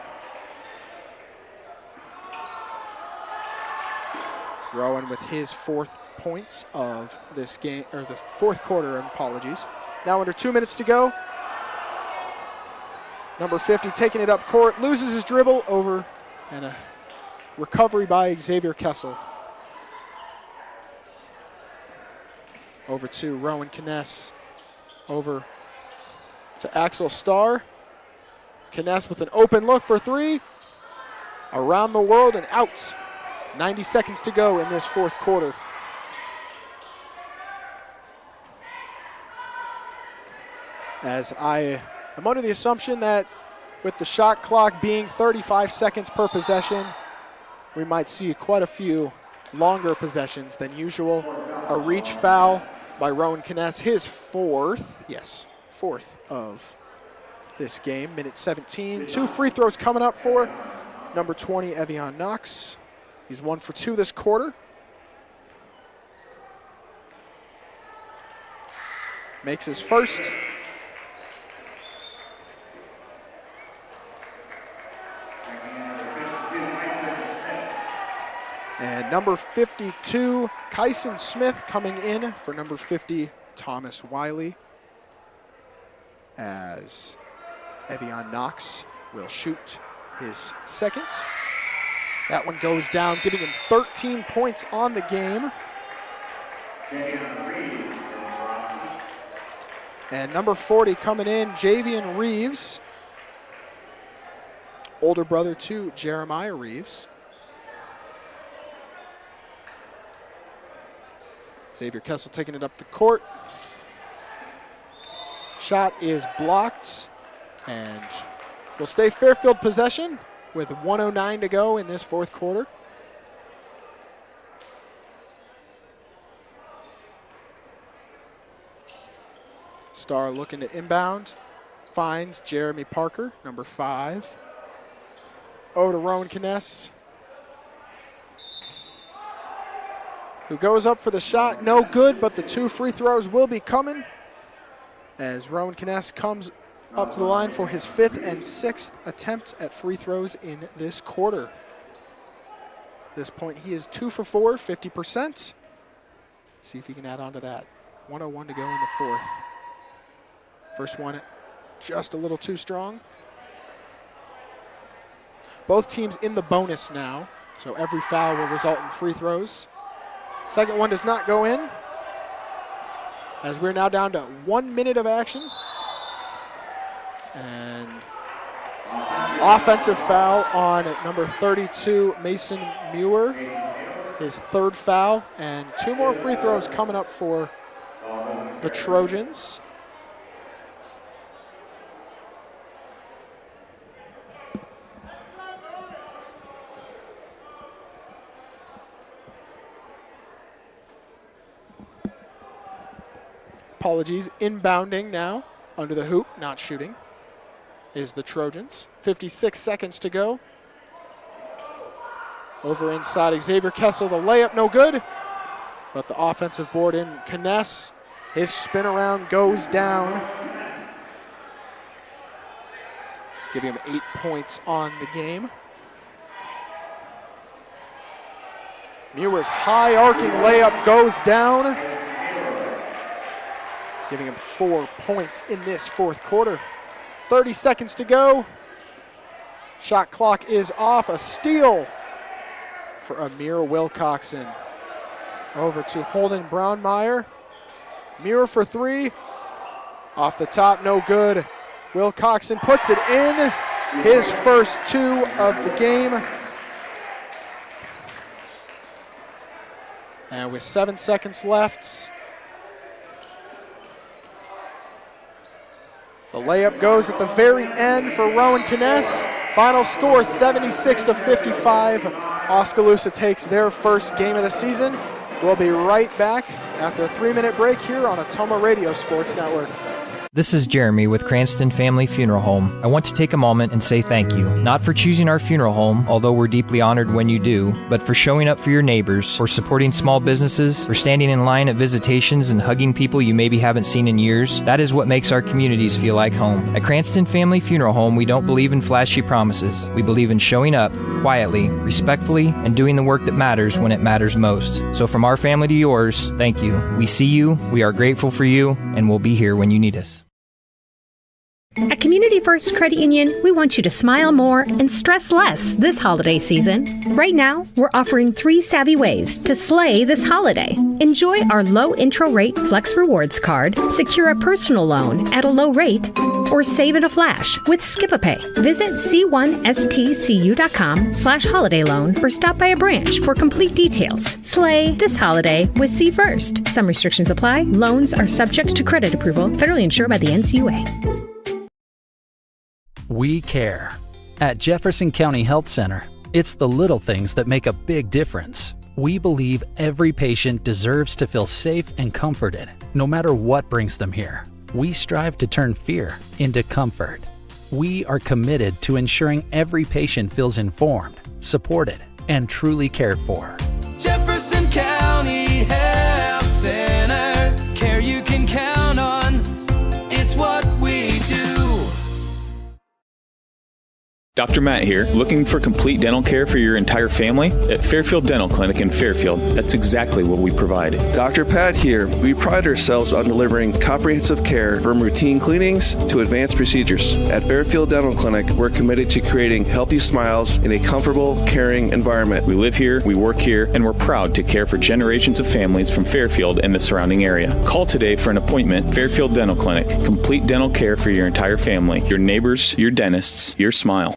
Rowan with his 4th points of this game, or the fourth quarter, apologies. Now under 2 minutes to go. Number 50 taking it up court, loses his dribble over, and a recovery by Xavier Kessel. Over to Rowan Kness, over to Axel Starr. Kness with an open look for three. Around the world and out. 90 seconds to go in this fourth quarter. As I am under the assumption that with the shot clock being 35 seconds per possession, we might see quite a few longer possessions than usual. A reach foul by Rowan Kness, his fourth of this game, minute 17. 2 free throws coming up for number 20, Evian Knox. He's 1 for 2 this quarter. Makes his first. And number 52, Kyson Smith coming in for number 50, Thomas Wiley, as Evian Knox will shoot his second. That one goes down, giving him 13 points on the game. And number 40 coming in, Javian Reeves, older brother to Jeremiah Reeves. Xavier Kessel taking it up the court. Shot is blocked, and will stay Fairfield possession with 1:09 to go in this fourth quarter. Starr looking to inbound, finds Jeremy Parker, number 5. Over to Rowan Kness, who goes up for the shot, no good, but the 2 free throws will be coming as Rowan Kness comes up to the line for his 5th and 6th attempt at free throws in this quarter. At this point, he is 2 for 4, 50%. See if he can add on to that. 1:01 to go in the fourth. First one just a little too strong. Both teams in the bonus now, so every foul will result in free throws. Second one does not go in, as we're now down to 1 minute of action. And offensive foul on number 32, Mason Muir, his 3rd foul, and 2 more free throws coming up for the Trojans. Apologies, inbounding now under the hoop, not shooting, is the Trojans. 56 seconds to go. Over inside Xavier Kessel, the layup no good, but the offensive board in. Kness, his spin around goes down, giving him 8 points on the game. Muir's high arcing layup goes down, giving him 4 points in this fourth quarter. 30 seconds to go. Shot clock is off. A steal for Amir Wilcoxon. Over to Holden Brownmeyer. Muir for three. Off the top, no good. Wilcoxon puts it in. His first two of the game. And with 7 seconds left, the layup goes at the very end for Rowan Kness. Final score 76-55. Oskaloosa takes their first game of the season. We'll be right back after a 3-minute break here on Ottumwa Radio Sports Network.
This is Jeremy with Cranston Family Funeral Home. I want to take a moment and say thank you, not for choosing our funeral home, although we're deeply honored when you do, but for showing up for your neighbors, for supporting small businesses, for standing in line at visitations and hugging people you maybe haven't seen in years. That is what makes our communities feel like home. At Cranston Family Funeral Home, we don't believe in flashy promises. We believe in showing up quietly, respectfully, and doing the work that matters when it matters most. So from our family to yours, thank you. We see you, we are grateful for you, and we'll be here when you need us.
At Community First Credit Union, we want you to smile more and stress less this holiday season. Right now, we're offering 3 savvy ways to slay this holiday. Enjoy our low intro rate Flex Rewards card, secure a personal loan at a low rate, or save in a flash with Skip-a-Pay. Visit c1stcu.com/holiday loan or stop by a branch for complete details. Slay this holiday with C First. Some restrictions apply. Loans are subject to credit approval, federally insured by the NCUA.
We care. At Jefferson County Health Center, it's the little things that make a big difference. We believe every patient deserves to feel safe and comforted, no matter what brings them here. We strive to turn fear into comfort. We are committed to ensuring every patient feels informed, supported, and truly cared for.
Jefferson County Health Center, care you can count on. It's what we do.
Dr. Matt here, looking for complete dental care for your entire family? At Fairfield Dental Clinic in Fairfield, that's exactly what we provide.
Dr. Pat here. We pride ourselves on delivering comprehensive care from routine cleanings to advanced procedures. At Fairfield Dental Clinic, we're committed to creating healthy smiles in a comfortable, caring environment.
We live here, we work here, and we're proud to care for generations of families from Fairfield and the surrounding area. Call today for an appointment. Fairfield Dental Clinic, complete dental care for your entire family, your neighbors, your dentists, your smile.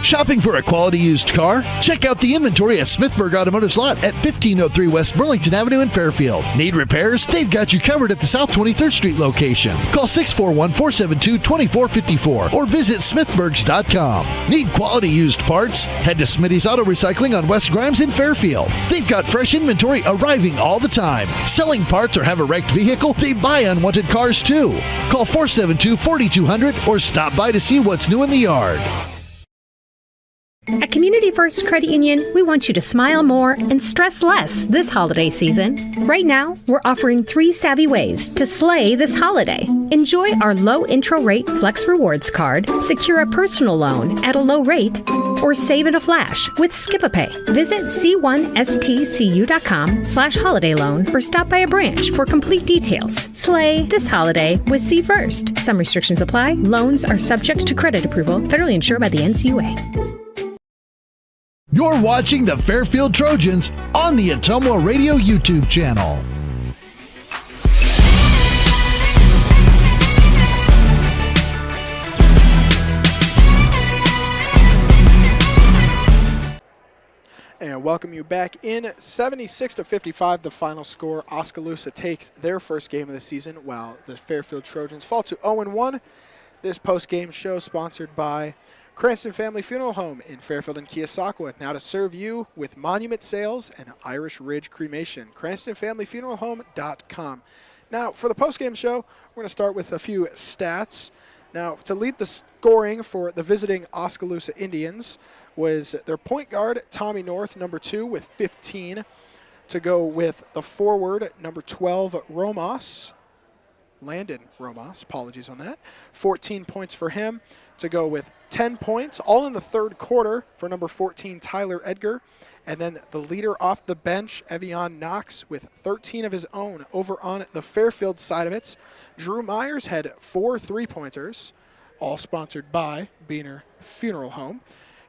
Shopping for a quality used car? Check out the inventory at Smithburg Automotive's lot at 1503 West Burlington Avenue in Fairfield. Need repairs? They've got you covered at the South 23rd Street location. Call 641-472-2454 or visit smithburgs.com. Need quality used parts? Head to Smitty's Auto Recycling on West Grimes in Fairfield. They've got fresh inventory arriving all the time. Selling parts or have a wrecked vehicle? They buy unwanted cars too. Call 472-4200 or stop by to see what's new in the yard.
At Community First Credit Union, we want you to smile more and stress less this holiday season. Right now, we're offering 3 savvy ways to slay this holiday. Enjoy our low intro rate Flex Rewards card, secure a personal loan at a low rate, or save in a flash with Skip-a-Pay. Visit c1stcu.com/holiday loan or stop by a branch for complete details. Slay this holiday with C First. Some restrictions apply. Loans are subject to credit approval, federally insured by the NCUA.
You're watching the Fairfield Trojans on the Ottumwa Radio YouTube channel.
And welcome you back in. 76-55, the final score. Oskaloosa takes their first game of the season, while the Fairfield Trojans fall to 0-1. This post-game show sponsored by Cranston Family Funeral Home in Fairfield and Keosauqua, now to serve you with Monument Sales and Irish Ridge Cremation. CranstonFamilyFuneralHome.com. Now, for the postgame show, we're going to start with a few stats. Now, to lead the scoring for the visiting Oskaloosa Indians was their point guard, Tommy North, number 2, with 15. To go with the forward, number 12, Landon Romas, apologies on that. 14 points for him. To go with 10 points, all in the third quarter for number 14, Tyler Edgar. And then the leader off the bench, Evian Knox, with 13 of his own. Over on the Fairfield side of it, Drew Myers had 4 3-pointers, all sponsored by Beaner Funeral Home,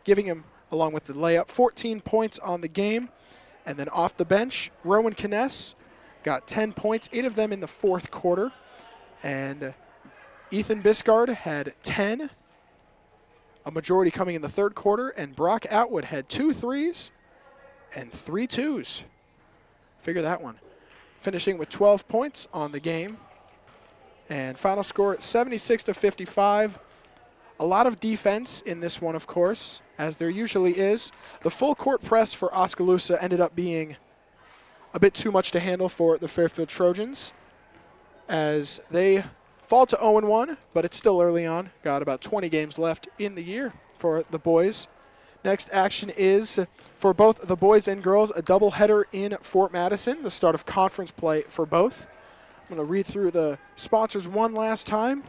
giving him, along with the layup, 14 points on the game. And then off the bench, Rowan Kness got 10 points, 8 of them in the fourth quarter. And Ethan Biscard had 10, a majority coming in the third quarter. And Brock Atwood had 2 threes and 3 twos. Figure that one. Finishing with 12 points on the game. And final score 76-55. A lot of defense in this one, of course, as there usually is. The full court press for Oskaloosa ended up being a bit too much to handle for the Fairfield Trojans, as they fall to 0-1, but it's still early on. Got about 20 games left in the year for the boys. Next action is, for both the boys and girls, a doubleheader in Fort Madison, the start of conference play for both. I'm going to read through the sponsors one last time.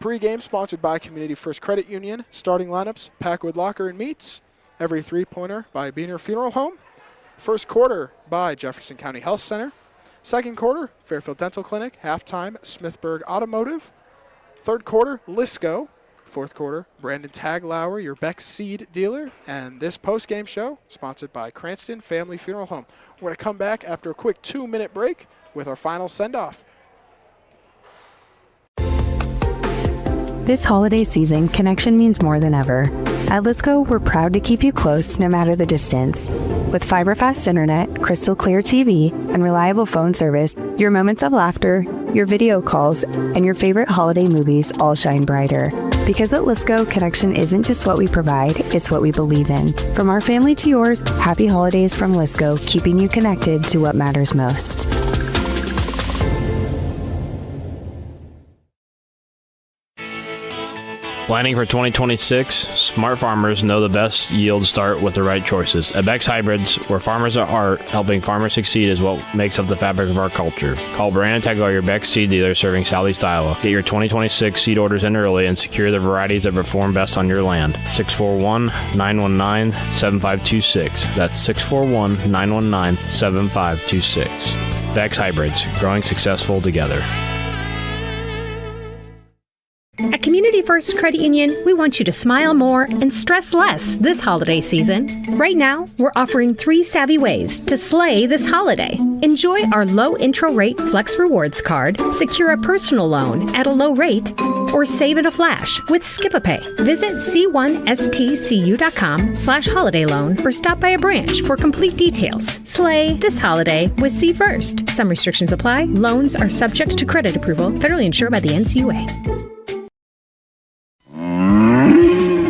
Pre-game sponsored by Community First Credit Union. Starting lineups, Packwood Locker and Meats. Every three-pointer by Beaner Funeral Home. First quarter by Jefferson County Health Center. Second quarter, Fairfield Dental Clinic. Halftime, Smithburg Automotive. Third quarter, Lisco. Fourth quarter, Brandon Taglauer, your Beck Seed dealer. And this post-game show, sponsored by Cranston Family Funeral Home. We're going to come back after a quick 2-minute break with our final send-off.
This holiday season, connection means more than ever. At Lisco, we're proud to keep you close no matter the distance. With fiber-fast internet, crystal clear TV, and reliable phone service, your moments of laughter, your video calls, and your favorite holiday movies all shine brighter. Because at Lisco, connection isn't just what we provide, it's what we believe in. From our family to yours, happy holidays from Lisco, keeping you connected to what matters most.
Planning for 2026? Smart farmers know the best yields start with the right choices. At Beck's Hybrids, where farmers are art, helping farmers succeed is what makes up the fabric of our culture. Call Brandon Taglauer, your Beck's seed dealer serving Southeast Iowa. Get your 2026 seed orders in early and secure the varieties that perform best on your land. 641-919-7526. That's 641-919-7526. Beck's Hybrids, growing successful together.
At Community First Credit Union, we want you to smile more and stress less this holiday season. Right now, we're offering 3 savvy ways to slay this holiday. Enjoy our low intro rate Flex Rewards card, secure a personal loan at a low rate, or save in a flash with Skip-a-Pay. Visit c1stcu.com/holiday loan or stop by a branch for complete details. Slay this holiday with C First. Some restrictions apply. Loans are subject to credit approval, federally insured by the NCUA.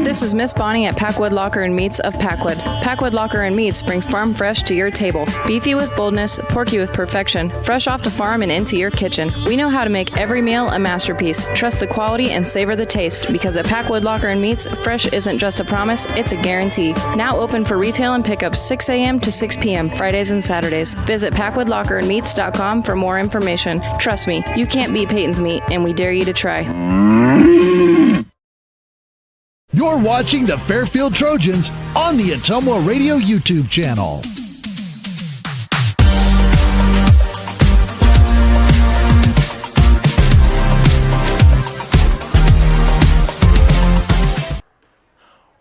This is Miss Bonnie at Packwood Locker and Meats of Packwood. Packwood Locker and Meats brings farm fresh to your table. Beefy with boldness, porky with perfection, fresh off the farm and into your kitchen. We know how to make every meal a masterpiece. Trust the quality and savor the taste, because at Packwood Locker and Meats, fresh isn't just a promise, it's a guarantee. Now open for retail and pickup 6 a.m. to 6 p.m. Fridays and Saturdays. Visit PackwoodLockerandMeats.com for more information. Trust me, you can't beat Peyton's meat, and we dare you to try.
You're watching the Fairfield Trojans on the Ottumwa Radio YouTube channel.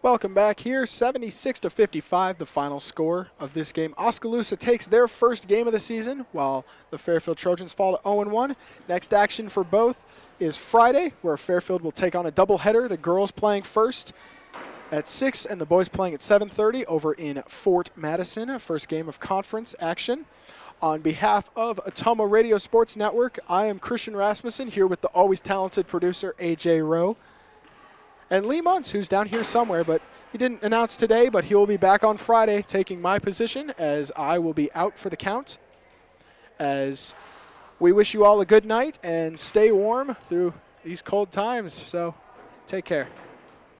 Welcome back here, 76-55, the final score of this game. Oskaloosa takes their first game of the season, while the Fairfield Trojans fall to 0-1. Next action for both is Friday, where Fairfield will take on a doubleheader. The girls playing first at 6 and the boys playing at 7:30 over in Fort Madison, first game of conference action. On behalf of Ottumwa Radio Sports Network, I am Christian Rasmussen, here with the always talented producer AJ Rowe. And Lee Muntz, who's down here somewhere, but he didn't announce today, but he will be back on Friday taking my position, as I will be out for the count. As we wish you all a good night and stay warm through these cold times. So take care.